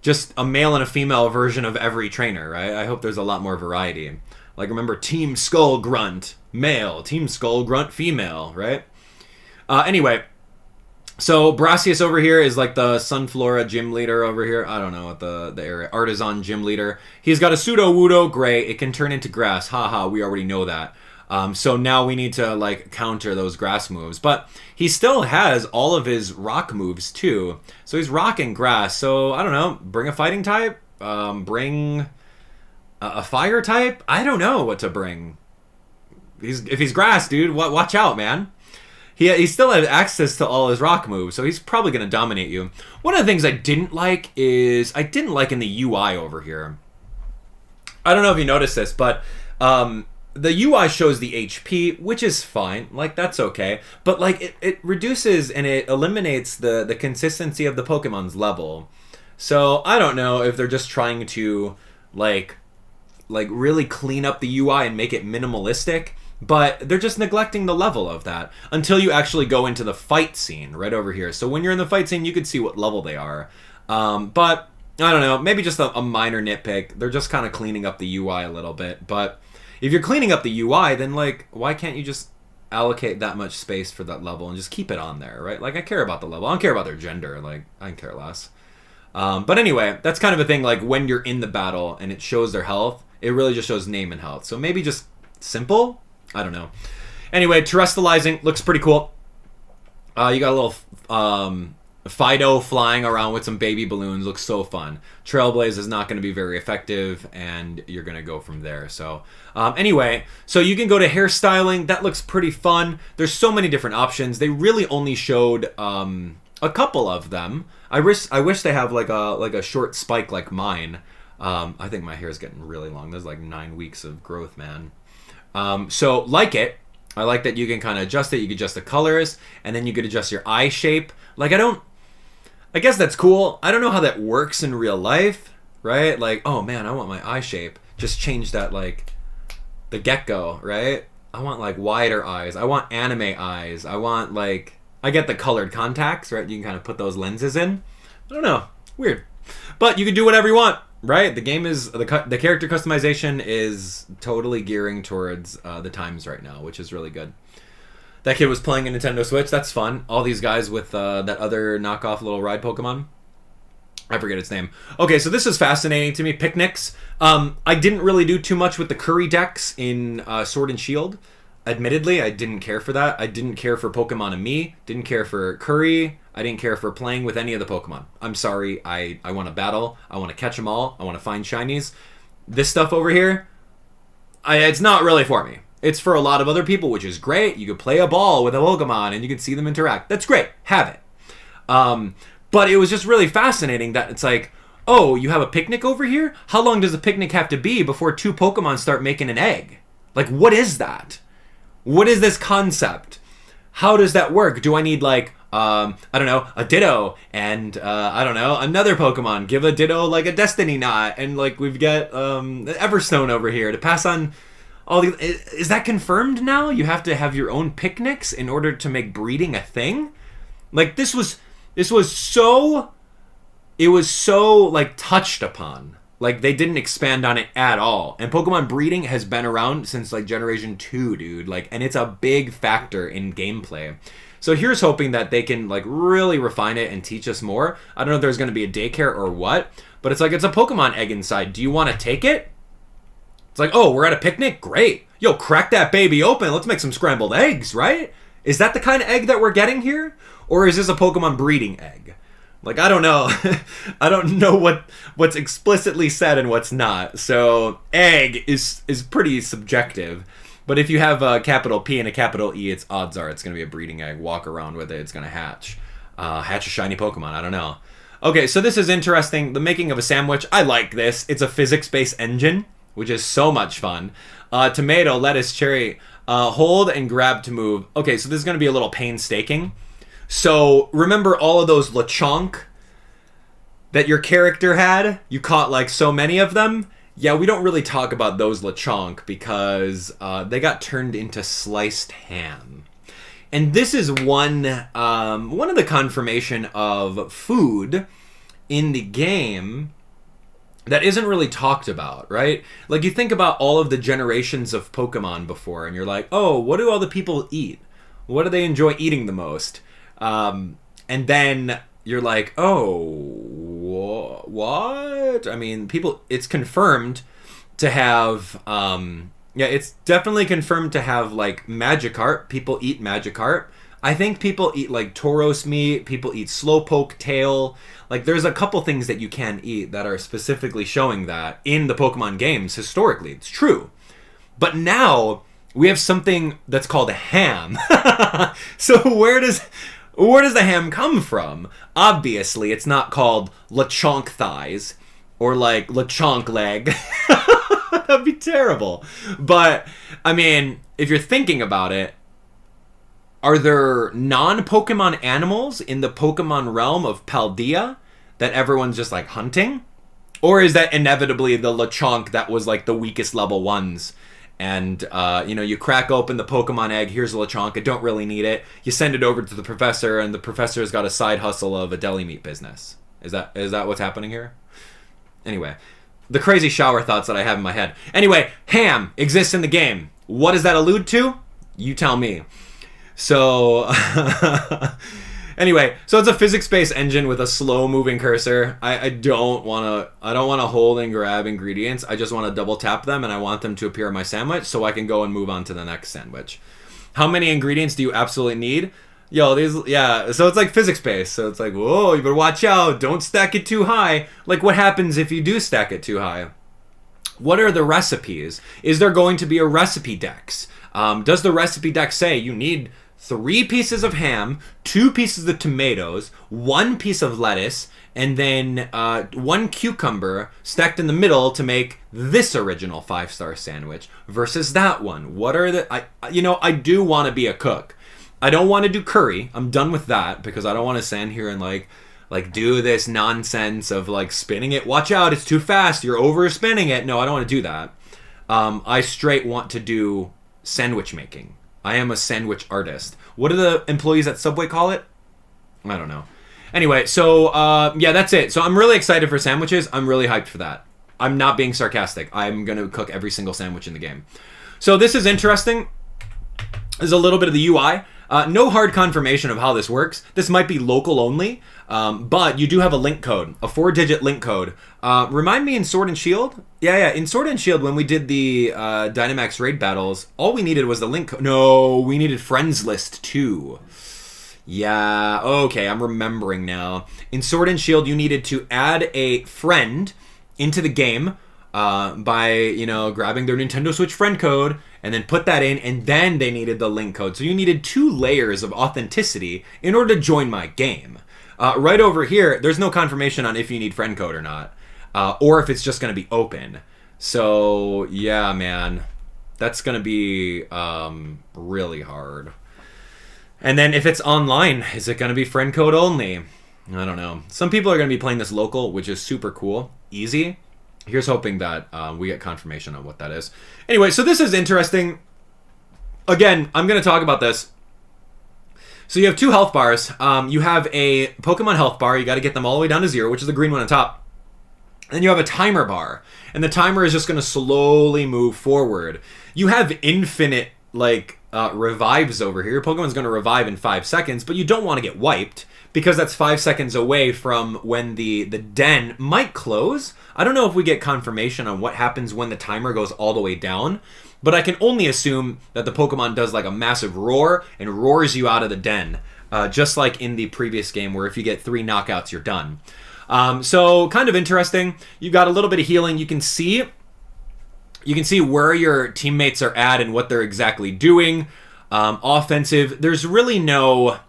just a male and a female version of every trainer, right? I hope there's a lot more variety. Like remember Team Skull Grunt male, Team Skull Grunt female, right? Anyway. So Brassius over here is like the Sunflora gym leader over here. I don't know what the area. Artisan gym leader. He's got a Pseudo-Wudo gray. It can turn into grass. Haha, we already know that. So now we need to like counter those grass moves. But he still has all of his rock moves too. So he's rock and grass. So I don't know. Bring a fighting type. Bring a fire type. I don't know what to bring. If he's grass, dude, watch out, man. He still has access to all his rock moves, so he's probably going to dominate you. One of the things I didn't like is, I didn't like in the UI over here. I don't know if you noticed this, but the UI shows the HP, which is fine. Like, that's okay. But, like, it reduces and it eliminates the consistency of the Pokemon's level. So, I don't know if they're just trying to, like really clean up the UI and make it minimalistic. But they're just neglecting the level of that until you actually go into the fight scene right over here. So when you're in the fight scene, you can see what level they are. But I don't know, maybe just a minor nitpick. They're just kind of cleaning up the UI a little bit. But if you're cleaning up the UI, then like, why can't you just allocate that much space for that level and just keep it on there, right? Like I care about the level. I don't care about their gender. Like I can care less. But anyway, that's kind of a thing. Like when you're in the battle and it shows their health, it really just shows name and health. So maybe just simple. I don't know. Anyway, terrestrializing looks pretty cool. You got a little Fido flying around with some baby balloons. Looks so fun. Trailblaze is not going to be very effective, and you're going to go from there. So anyway, so you can go to hairstyling. That looks pretty fun. There's so many different options. They really only showed a couple of them. I wish they have like a short spike like mine. I think my hair is getting really long. There's like 9 weeks of growth, man. So like it. I like that you can kind of adjust it. You can adjust the colors, and then you could adjust your eye shape. Like I guess that's cool. I don't know how that works in real life, right? Like, oh man, I want my eye shape. Just change that like the get-go, right? I want like wider eyes. I want anime eyes. I want like, I get the colored contacts, right? You can kind of put those lenses in. I don't know. Weird. But you can do whatever you want. Right, the game is the character customization is totally gearing towards the times right now, which is really good. That kid was playing a Nintendo Switch. That's fun. All these guys with that other knockoff little ride Pokemon. I forget its name. Okay, so this is fascinating to me. Picnics. I didn't really do too much with the Curry decks in Sword and Shield. Admittedly, I didn't care for that. I didn't care for Pokemon and Me. Didn't care for Curry. I didn't care for playing with any of the Pokemon. I'm sorry. I want to battle. I want to catch them all. I want to find shinies. This stuff over here, it's not really for me. It's for a lot of other people, which is great. You could play a ball with a Pokemon and you can see them interact. That's great. Have it. But it was just really fascinating that it's like, oh, you have a picnic over here? How long does a picnic have to be before two Pokemon start making an egg? Like, what is that? What is this concept? How does that work? Do I need like, I don't know, a Ditto and, I don't know, another Pokemon. Give a Ditto like a Destiny Knot. And like we've got Everstone over here to pass on all the... Is that confirmed now? You have to have your own picnics in order to make breeding a thing? Like this was so... It was so like touched upon. Like, they didn't expand on it at all. And Pokemon breeding has been around since, like, Generation 2, dude. Like, and it's a big factor in gameplay. So here's hoping that they can, like, really refine it and teach us more. I don't know if there's going to be a daycare or what. But it's like, it's a Pokemon egg inside. Do you want to take it? It's like, oh, we're at a picnic? Great. Yo, crack that baby open. Let's make some scrambled eggs, right? Is that the kind of egg that we're getting here? Or is this a Pokemon breeding egg? Like, I don't know. I don't know what's explicitly said and what's not. So, egg is pretty subjective. But if you have a capital P and a capital E, it's odds are it's going to be a breeding egg. Walk around with it. It's going to hatch. Hatch a shiny Pokemon. I don't know. Okay, so this is interesting. The making of a sandwich. I like this. It's a physics-based engine, which is so much fun. Tomato, lettuce, cherry. Hold and grab to move. Okay, so this is going to be a little painstaking. So remember all of those Lechonk that your character had? You caught like so many of them? Yeah, we don't really talk about those Lechonk because they got turned into sliced ham. And this is one of the confirmation of food in the game that isn't really talked about, right? Like you think about all of the generations of Pokemon before and you're like, oh, what do all the people eat? What do they enjoy eating the most? And then you're like, oh, what? I mean, it's confirmed to have, it's definitely confirmed to have, like, Magikarp. People eat Magikarp. I think people eat, like, Tauros meat. People eat Slowpoke tail. Like, there's a couple things that you can eat that are specifically showing that in the Pokemon games historically. It's true. But now, we have something that's called ham. So where does the ham come from? Obviously, it's not called Lechonk thighs or like Lechonk leg. That'd be terrible. But, I mean, if you're thinking about it, are there non-Pokemon animals in the Pokemon realm of Paldea that everyone's just like hunting? Or is that inevitably the Lechonk that was like the weakest level ones? And, you crack open the Pokemon egg, here's a Lechonk, I don't really need it. You send it over to the professor, and the professor's got a side hustle of a deli meat business. Is that what's happening here? Anyway, the crazy shower thoughts that I have in my head. Anyway, ham exists in the game. What does that allude to? You tell me. So, anyway, so it's a physics-based engine with a slow-moving cursor. I don't want to hold and grab ingredients. I just want to double tap them, and I want them to appear in my sandwich so I can go and move on to the next sandwich. How many ingredients do you absolutely need? So it's like physics-based. So it's like, whoa, you better watch out. Don't stack it too high. Like, what happens if you do stack it too high? What are the recipes? Is there going to be a recipe dex? Does the recipe dex say you need 3 pieces of ham, 2 pieces of tomatoes, 1 piece of lettuce, and then 1 cucumber stacked in the middle to make this original 5-star sandwich versus that one? What are the... I do want to be a cook. I don't want to do curry. I'm done with that because I don't want to stand here and like do this nonsense of like spinning it. Watch out, it's too fast. You're over spinning it. No, I don't want to do that. I straight want to do sandwich making. I am a sandwich artist. What do the employees at Subway call it? I don't know. Anyway, so that's it. So I'm really excited for sandwiches. I'm really hyped for that. I'm not being sarcastic. I'm going to cook every single sandwich in the game. So this is interesting. There's a little bit of the UI. No hard confirmation of how this works. This might be local only, but you do have a link code, a 4-digit link code. Remind me in Sword and Shield? Yeah, in Sword and Shield, when we did the Dynamax raid battles, all we needed was the link code. No, we needed Friends List too. Yeah, okay, I'm remembering now. In Sword and Shield, you needed to add a friend into the game by, grabbing their Nintendo Switch friend code and then put that in, and then they needed the link code. So you needed 2 layers of authenticity in order to join my game. Right over here, there's no confirmation on if you need friend code or not, or if it's just going to be open. So, yeah, man, that's going to be really hard. And then if it's online, is it going to be friend code only? I don't know. Some people are going to be playing this local, which is super cool. Easy. Here's hoping that we get confirmation on what that is. Anyway, so this is interesting. Again, I'm going to talk about this. So you have 2 health bars. You have a Pokemon health bar. You got to get them all the way down to 0, which is the green one on top. And then you have a timer bar. And the timer is just going to slowly move forward. You have infinite, revives over here. Your Pokemon's going to revive in 5 seconds, but you don't want to get wiped because that's 5 seconds away from when the den might close. I don't know if we get confirmation on what happens when the timer goes all the way down, but I can only assume that the Pokemon does like a massive roar and roars you out of the den, just like in the previous game where if you get 3 knockouts, you're done. So kind of interesting. You've got a little bit of healing. You can see You can see where your teammates are at and what they're exactly doing. Offensive, there's no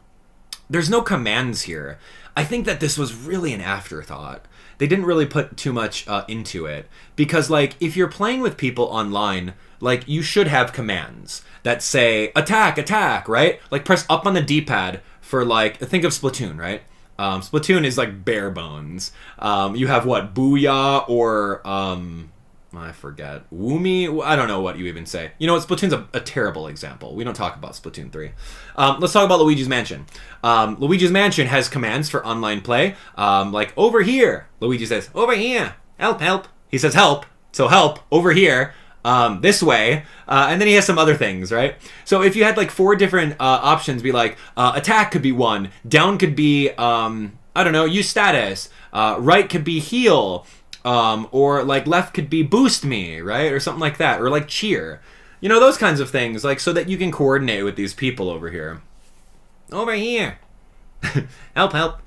commands here. I think that this was really an afterthought. They didn't really put too much into it. Because, like, if you're playing with people online, like, you should have commands that say, attack, attack, right? Like, press up on the D-pad for, like, think of Splatoon, right? Splatoon is, like, bare bones. You have, what, Booyah or, I forget, Woomy? I don't know what you even say. You know what, Splatoon's a terrible example. We don't talk about Splatoon 3. Let's talk about Luigi's Mansion. Luigi's Mansion has commands for online play. Like, over here. Luigi says, over here. Help, help. He says, help. So help, over here. This way. And then he has some other things, right? So if you had, like, 4 different options, be like, attack could be 1. Down could be, I don't know, use status. Right could be heal. Or, like, left could be boost me, right? Or something like that. Or, like, cheer. You know, those kinds of things, like, so that you can coordinate with these people over here. Over here. Help, help.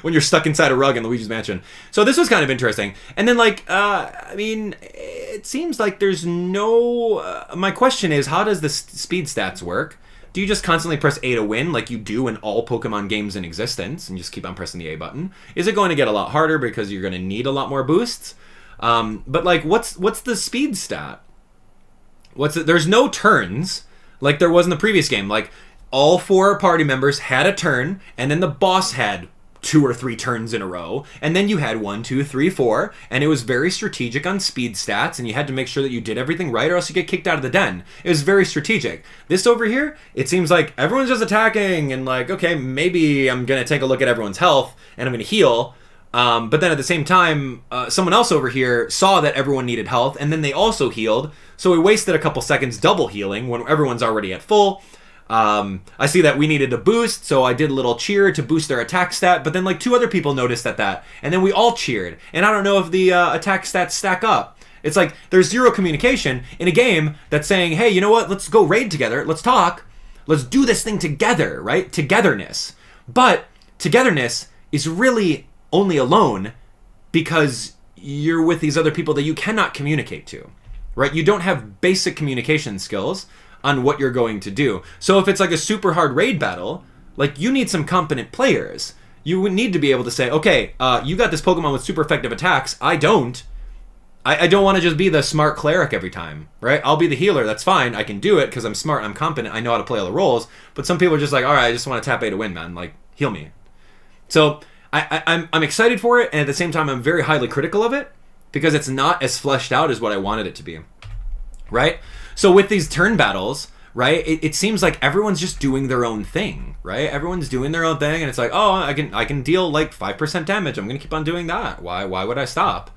When you're stuck inside a rug in Luigi's Mansion. So this was kind of interesting. And then, like, I mean, it seems like there's no... my question is, how does the speed stats work? Do you just constantly press A to win like you do in all Pokemon games in existence and just keep on pressing the A button? Is it going to get a lot harder because you're going to need a lot more boosts? But, like, what's the speed stat? There's no turns like there was in the previous game. Like, all 4 party members had a turn, and then the boss had 2 or 3 turns in a row, and then you had 1, 2, 3, 4, and it was very strategic on speed stats, and you had to make sure that you did everything right or else you get kicked out of the den. It was very strategic. This over here, it seems like everyone's just attacking, and like, okay, maybe I'm going to take a look at everyone's health, and I'm going to heal, but then at the same time, someone else over here saw that everyone needed health, and then they also healed, so we wasted a couple seconds double healing when everyone's already at full. I see that we needed a boost, so I did a little cheer to boost their attack stat, but then like 2 other people noticed that, and then we all cheered, and I don't know if the attack stats stack up. It's like, there's zero communication in a game that's saying, hey, you know what, let's go raid together, let's talk, let's do this thing together, right? Togetherness. But togetherness is really only alone because you're with these other people that you cannot communicate to, right? You don't have basic communication skills on what you're going to do. So if it's like a super hard raid battle, like, you need some competent players. You would need to be able to say, okay, you got this Pokemon with super effective attacks. I don't. I don't want to just be the smart cleric every time, right? I'll be the healer. That's fine. I can do it because I'm smart. I'm competent. I know how to play all the roles. But some people are just like, all right, I just want to tap A to win, man. Like, heal me. So I'm excited for it, and at the same time, I'm very highly critical of it because it's not as fleshed out as what I wanted it to be, right? So with these turn battles, right, it seems like everyone's just doing their own thing, right? Everyone's doing their own thing, and it's like, oh, I can deal like 5% damage. I'm gonna keep on doing that. Why would I stop?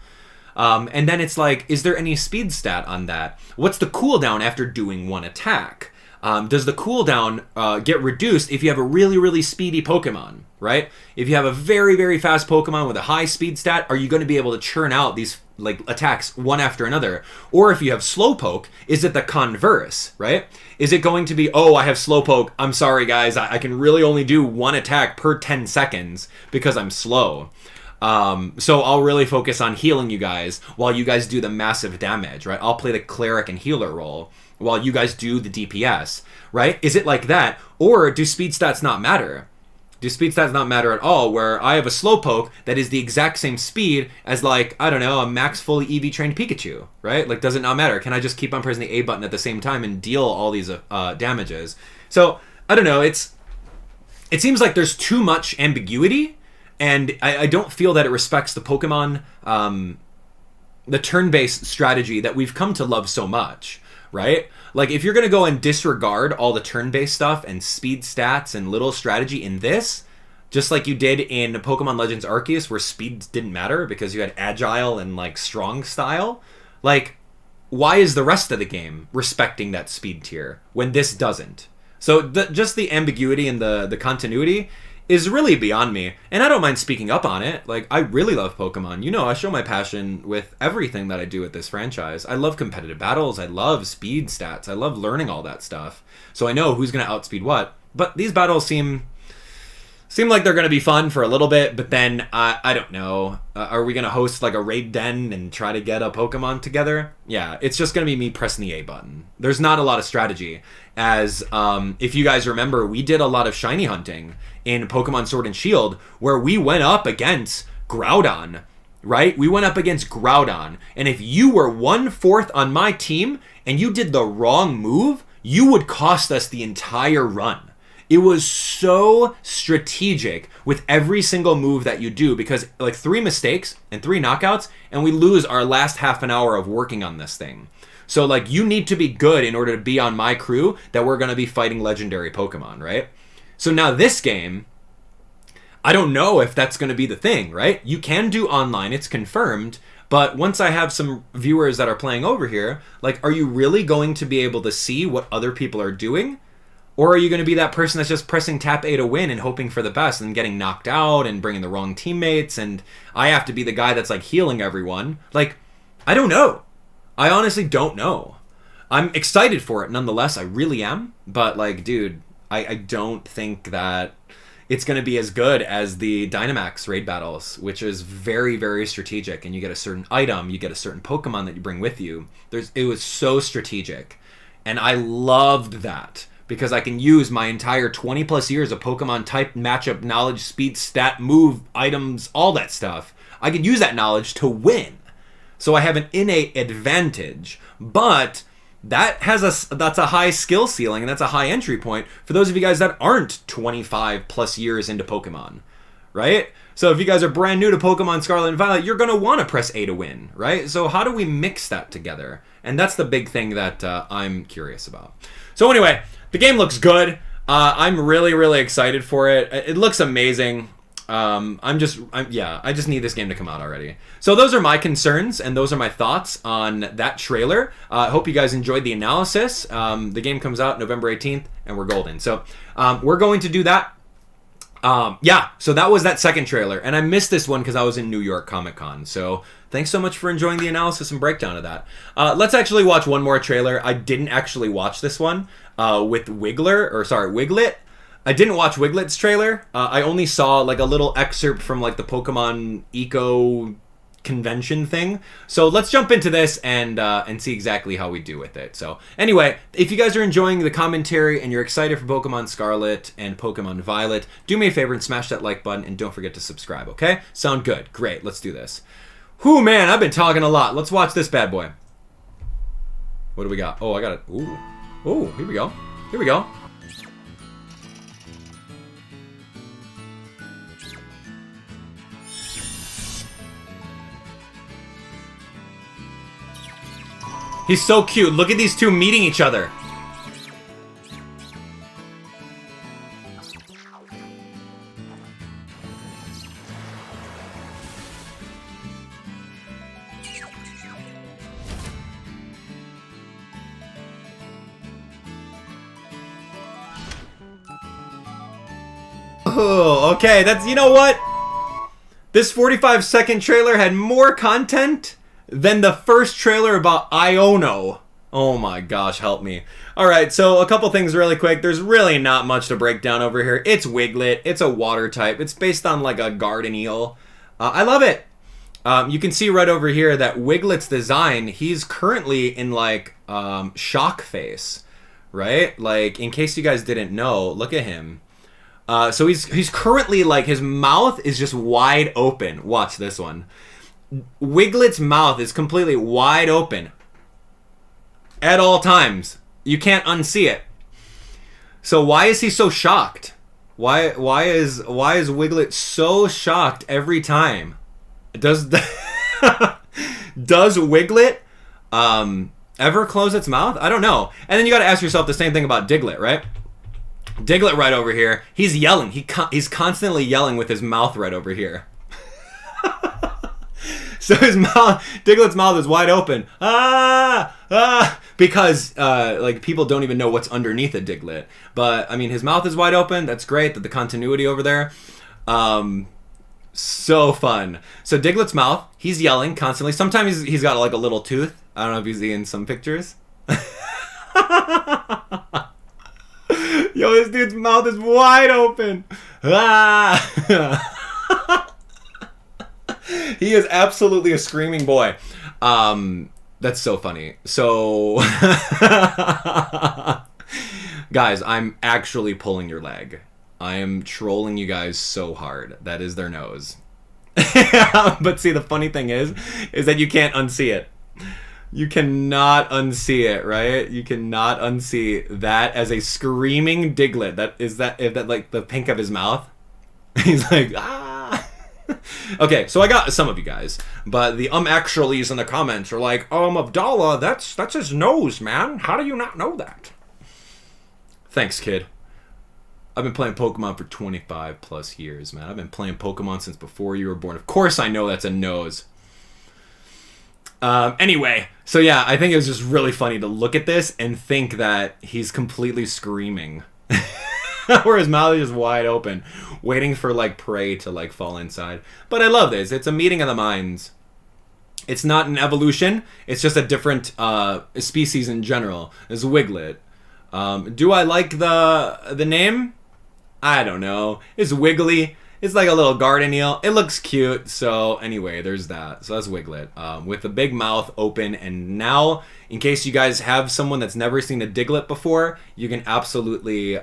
And then it's like, is there any speed stat on that? What's the cooldown after doing one attack? Does the cooldown get reduced if you have a really, really speedy Pokemon, right? If you have a very, very fast Pokemon with a high speed stat, are you going to be able to churn out these like attacks one after another? Or if you have Slowpoke, is it the converse, right? Is it going to be, oh, I have Slowpoke, I'm sorry guys, I can really only do one attack per 10 seconds because I'm slow. So I'll really focus on healing you guys while you guys do the massive damage, right? I'll play the cleric and healer role while you guys do the DPS, right? Is it like that? Or do speed stats not matter? Do speed stats not matter at all, where I have a Slowpoke that is the exact same speed as, like, I don't know, a max fully EV trained Pikachu, right? Like, does it not matter? Can I just keep on pressing the A button at the same time and deal all these damages? So, I don't know, it seems like there's too much ambiguity, and I don't feel that it respects the Pokemon, the turn-based strategy that we've come to love so much. Right? Like, if you're going to go and disregard all the turn-based stuff and speed stats and little strategy in this, just like you did in Pokemon Legends Arceus, where speed didn't matter because you had agile and, like, strong style, like, why is the rest of the game respecting that speed tier when this doesn't? So just the ambiguity and the continuity is really beyond me, and I don't mind speaking up on it. Like, I really love Pokemon. You know, I show my passion with everything that I do with this franchise. I love competitive battles. I love speed stats. I love learning all that stuff. So I know who's going to outspeed what. But these battles seem seem like they're going to be fun for a little bit, but then I don't know. Are we going to host like a raid den and try to get a Pokemon together? Yeah, it's just going to be me pressing the A button. There's not a lot of strategy. As if you guys remember, we did a lot of shiny hunting in Pokemon Sword and Shield where we went up against Groudon, right? We went up against Groudon. And if you were 1/4 on my team and you did the wrong move, you would cost us the entire run. It was so strategic with every single move that you do because like 3 mistakes and 3 knockouts and we lose our last half an hour of working on this thing. So like you need to be good in order to be on my crew that we're going to be fighting legendary Pokemon, right? So now this game, I don't know if that's going to be the thing, right? You can do online, it's confirmed, but once I have some viewers that are playing over here, like are you really going to be able to see what other people are doing? Or are you going to be that person that's just pressing tap A to win and hoping for the best and getting knocked out and bringing the wrong teammates and I have to be the guy that's like healing everyone? Like, I don't know. I honestly don't know. I'm excited for it nonetheless. I really am. But like, dude, I don't think that it's going to be as good as the Dynamax raid battles, which is very, very strategic. And you get a certain item, you get a certain Pokemon that you bring with you. It was so strategic. And I loved that. Because I can use my entire 20 plus years of Pokemon type, matchup, knowledge, speed, stat, move, items, all that stuff. I can use that knowledge to win. So I have an innate advantage. But that's a high skill ceiling and that's a high entry point for those of you guys that aren't 25 plus years into Pokemon. Right? So if you guys are brand new to Pokemon Scarlet and Violet, you're going to want to press A to win. Right? So how do we mix that together? And that's the big thing that I'm curious about. So anyway, the game looks good. I'm really, really excited for it. It looks amazing. I just need this game to come out already. So those are my concerns and those are my thoughts on that trailer. I hope you guys enjoyed the analysis. The game comes out November 18th and we're golden. So we're going to do that. So that was that second trailer. And I missed this one because I was in New York Comic Con. So thanks so much for enjoying the analysis and breakdown of that. Let's actually watch one more trailer. I didn't actually watch this one with Wiglett. I didn't watch Wiglett's trailer. I only saw like a little excerpt from like the Pokemon Eco convention thing. So let's jump into this and see exactly how we do with it. So anyway, if you guys are enjoying the commentary and you're excited for Pokemon Scarlet and Pokemon Violet, do me a favor and smash that like button and don't forget to subscribe, okay? Sound good? Great, let's do this. Whew, man, I've been talking a lot. Let's watch this bad boy. What do we got? Oh, I got it. Ooh, here we go. Here we go. He's so cute. Look at these two meeting each other. Oh, okay. That's, you know what? This 45-second trailer had more content than the first trailer about Iono. Oh my gosh, help me. Alright, so a couple things really quick. There's really not much to break down over here. It's Wiglett. It's a water type. It's based on like a garden eel. I love it. You can see right over here that Wiglett's design, he's currently in like shock face, right? Like, in case you guys didn't know, look at him. So he's currently like, his mouth is just wide open. Watch this one. Wiglett's mouth is completely wide open at all times. You can't unsee it. So why is he so shocked? Why is Wiglett so shocked every time? Does Wiglett ever close its mouth? I don't know. And then you got to ask yourself the same thing about Diglett, right? Diglett right over here, he's yelling. He's constantly yelling with his mouth right over here. So Diglett's mouth is wide open. Because like people don't even know what's underneath a Diglett. But I mean, his mouth is wide open. That's great. That the continuity over there. So fun. So Diglett's mouth, he's yelling constantly. Sometimes he's got like a little tooth. I don't know if you see in some pictures. Yo, this dude's mouth is wide open. Ah! He is absolutely a screaming boy. That's so funny. So, guys, I'm actually pulling your leg. I am trolling you guys so hard. That is their nose. But see, the funny thing is that you can't unsee it. You cannot unsee it, right? You cannot unsee that as a screaming Diglett. That is that like the pink of his mouth. He's like, ah. Okay, so I got some of you guys, but the actuallys in the comments are like, Abdallah, that's his nose, man. How do you not know that? Thanks, kid. I've been playing Pokemon for 25 plus years, man. I've been playing Pokemon since before you were born. Of course I know that's a nose. Anyway, so yeah, I think it was just really funny to look at this and think that he's completely screaming. Where his mouth is just wide open, waiting for like prey to like fall inside. But I love this. It's a meeting of the minds. It's not an evolution. It's just a different species in general. It's Wiglett. Do I like the name? I don't know. It's wiggly. It's like a little garden eel. It looks cute. So anyway, there's that. So that's Wiglett with a big mouth open. And now, in case you guys have someone that's never seen a Diglett before, you can absolutely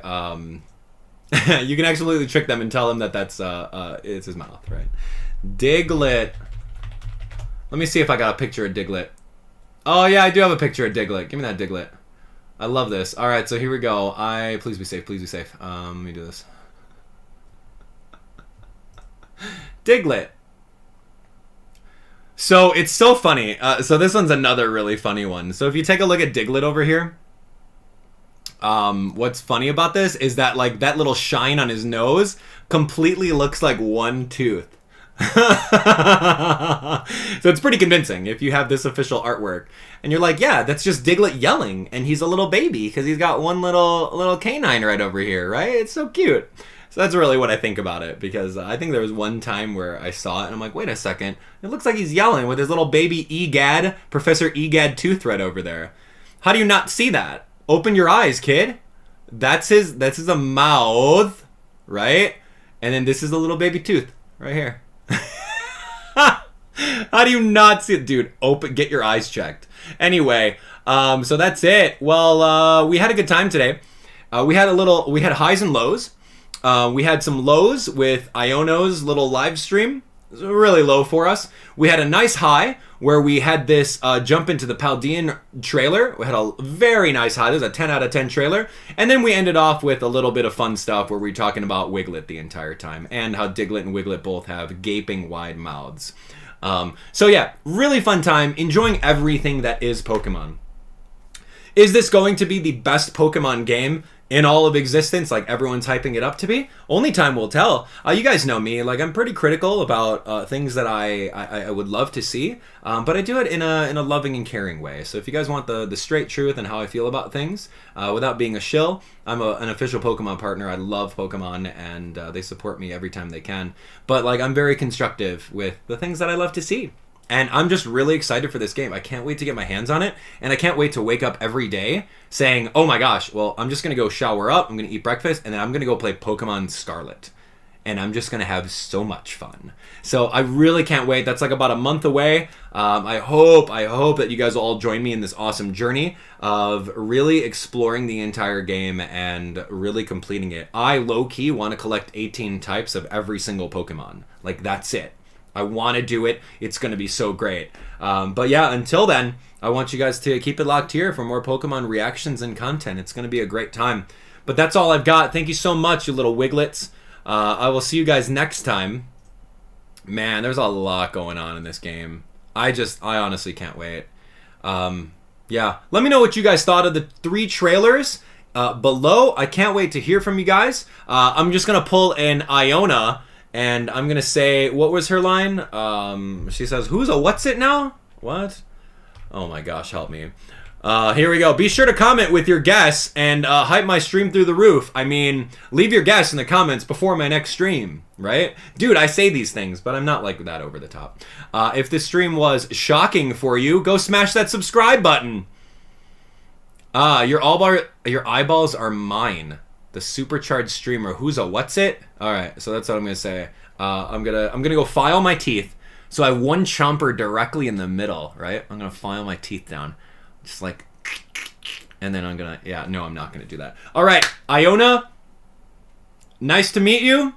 trick them and tell them that that's it's his mouth, right? Diglett. Let me see if I got a picture of Diglett. Oh yeah, I do have a picture of Diglett. Give me that Diglett. I love this. All right, so here we go. Please be safe. Please be safe. Let me do this. Diglett. So it's so funny. So this one's another really funny one. So if you take a look at Diglett over here, what's funny about this is that like that little shine on his nose completely looks like one tooth. So it's pretty convincing if you have this official artwork and you're like, yeah, that's just Diglett yelling and he's a little baby because he's got one little canine right over here, right? It's so cute. So that's really what I think about it, because I think there was one time where I saw it and I'm like, wait a second, it looks like he's yelling with his little baby EGAD, Professor EGAD tooth right over there. How do you not see that? Open your eyes, kid. That's his mouth, right? And then this is the little baby tooth right here. How do you not see it? Dude, get your eyes checked. Anyway, so that's it. Well, we had a good time today. We had highs and lows. We had some lows with Iono's little live stream. It was really low for us. We had a nice high where we had this jump into the Paldean trailer. We had a very nice high. This was a 10 out of 10 trailer. And then we ended off with a little bit of fun stuff where we were talking about Wiglett the entire time and how Diglett and Wiglett both have gaping wide mouths. So yeah, really fun time, enjoying everything that is Pokemon. Is this going to be the best Pokemon game in all of existence, like everyone's hyping it up to be? Only time will tell. You guys know me, like I'm pretty critical about things that I would love to see, but I do it in a loving and caring way. So if you guys want the straight truth and how I feel about things, without being a shill, I'm an official Pokemon partner. I love Pokemon, and they support me every time they can. But like I'm very constructive with the things that I love to see. And I'm just really excited for this game. I can't wait to get my hands on it. And I can't wait to wake up every day saying, oh my gosh, well, I'm just going to go shower up. I'm going to eat breakfast. And then I'm going to go play Pokemon Scarlet. And I'm just going to have so much fun. So I really can't wait. That's like about a month away. I hope that you guys will all join me in this awesome journey of really exploring the entire game and really completing it. I low-key want to collect 18 types of every single Pokemon. Like, that's it. I want to do it. It's going to be so great. But yeah, until then, I want you guys to keep it locked here for more Pokemon reactions and content. It's going to be a great time. But that's all I've got. Thank you so much, you little Wiglets. I will see you guys next time. Man, there's a lot going on in this game. I honestly can't wait. Yeah, let me know what you guys thought of the 3 trailers below. I can't wait to hear from you guys. I'm just going to pull in Iona. And I'm going to say, what was her line? She says, who's a what's it now? What? Oh my gosh, help me. Here we go. Be sure to comment with your guess and hype my stream through the roof. I mean, leave your guess in the comments before my next stream, right? Dude, I say these things, but I'm not like that over the top. If this stream was shocking for you, go smash that subscribe button. Your eyeballs are mine. The supercharged streamer. Who's a what's it? All right, so that's what I'm gonna say. I'm gonna go file my teeth. So I have one chomper directly in the middle, right? I'm gonna file my teeth down, just like, and then I'm gonna, yeah, no, I'm not gonna do that. All right, Iona, nice to meet you.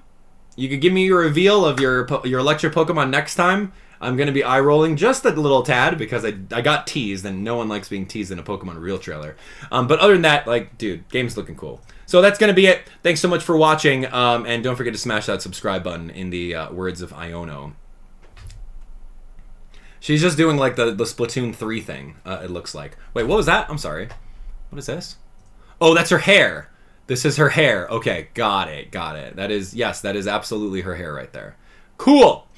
You could give me your reveal of your electric Pokemon next time. I'm gonna be eye rolling just a little tad because I got teased, and no one likes being teased in a Pokemon Real trailer. But other than that, like, dude, game's looking cool. So that's going to be it. Thanks so much for watching, and don't forget to smash that subscribe button in the words of Iono. She's just doing, like, the Splatoon 3 thing, it looks like. Wait, what was that? I'm sorry. What is this? Oh, that's her hair. This is her hair. Okay, got it, got it. That is, yes, that is absolutely her hair right there. Cool.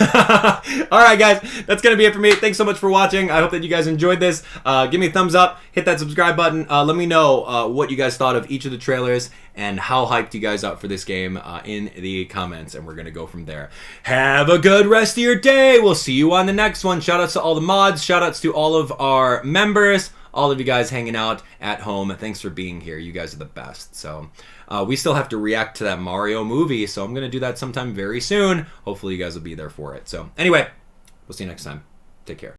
All right, guys, that's going to be it for me. Thanks so much for watching. I hope that you guys enjoyed this. Give me a thumbs up. Hit that subscribe button. Let me know what you guys thought of each of the trailers and how hyped you guys up for this game in the comments, and we're going to go from there. Have a good rest of your day. We'll see you on the next one. Shoutouts to all the mods. Shoutouts to all of our members. All of you guys hanging out at home. Thanks for being here. You guys are the best. So we still have to react to that Mario movie, so I'm going to do that sometime very soon. Hopefully you guys will be there for it. So anyway, we'll see you next time. Take care.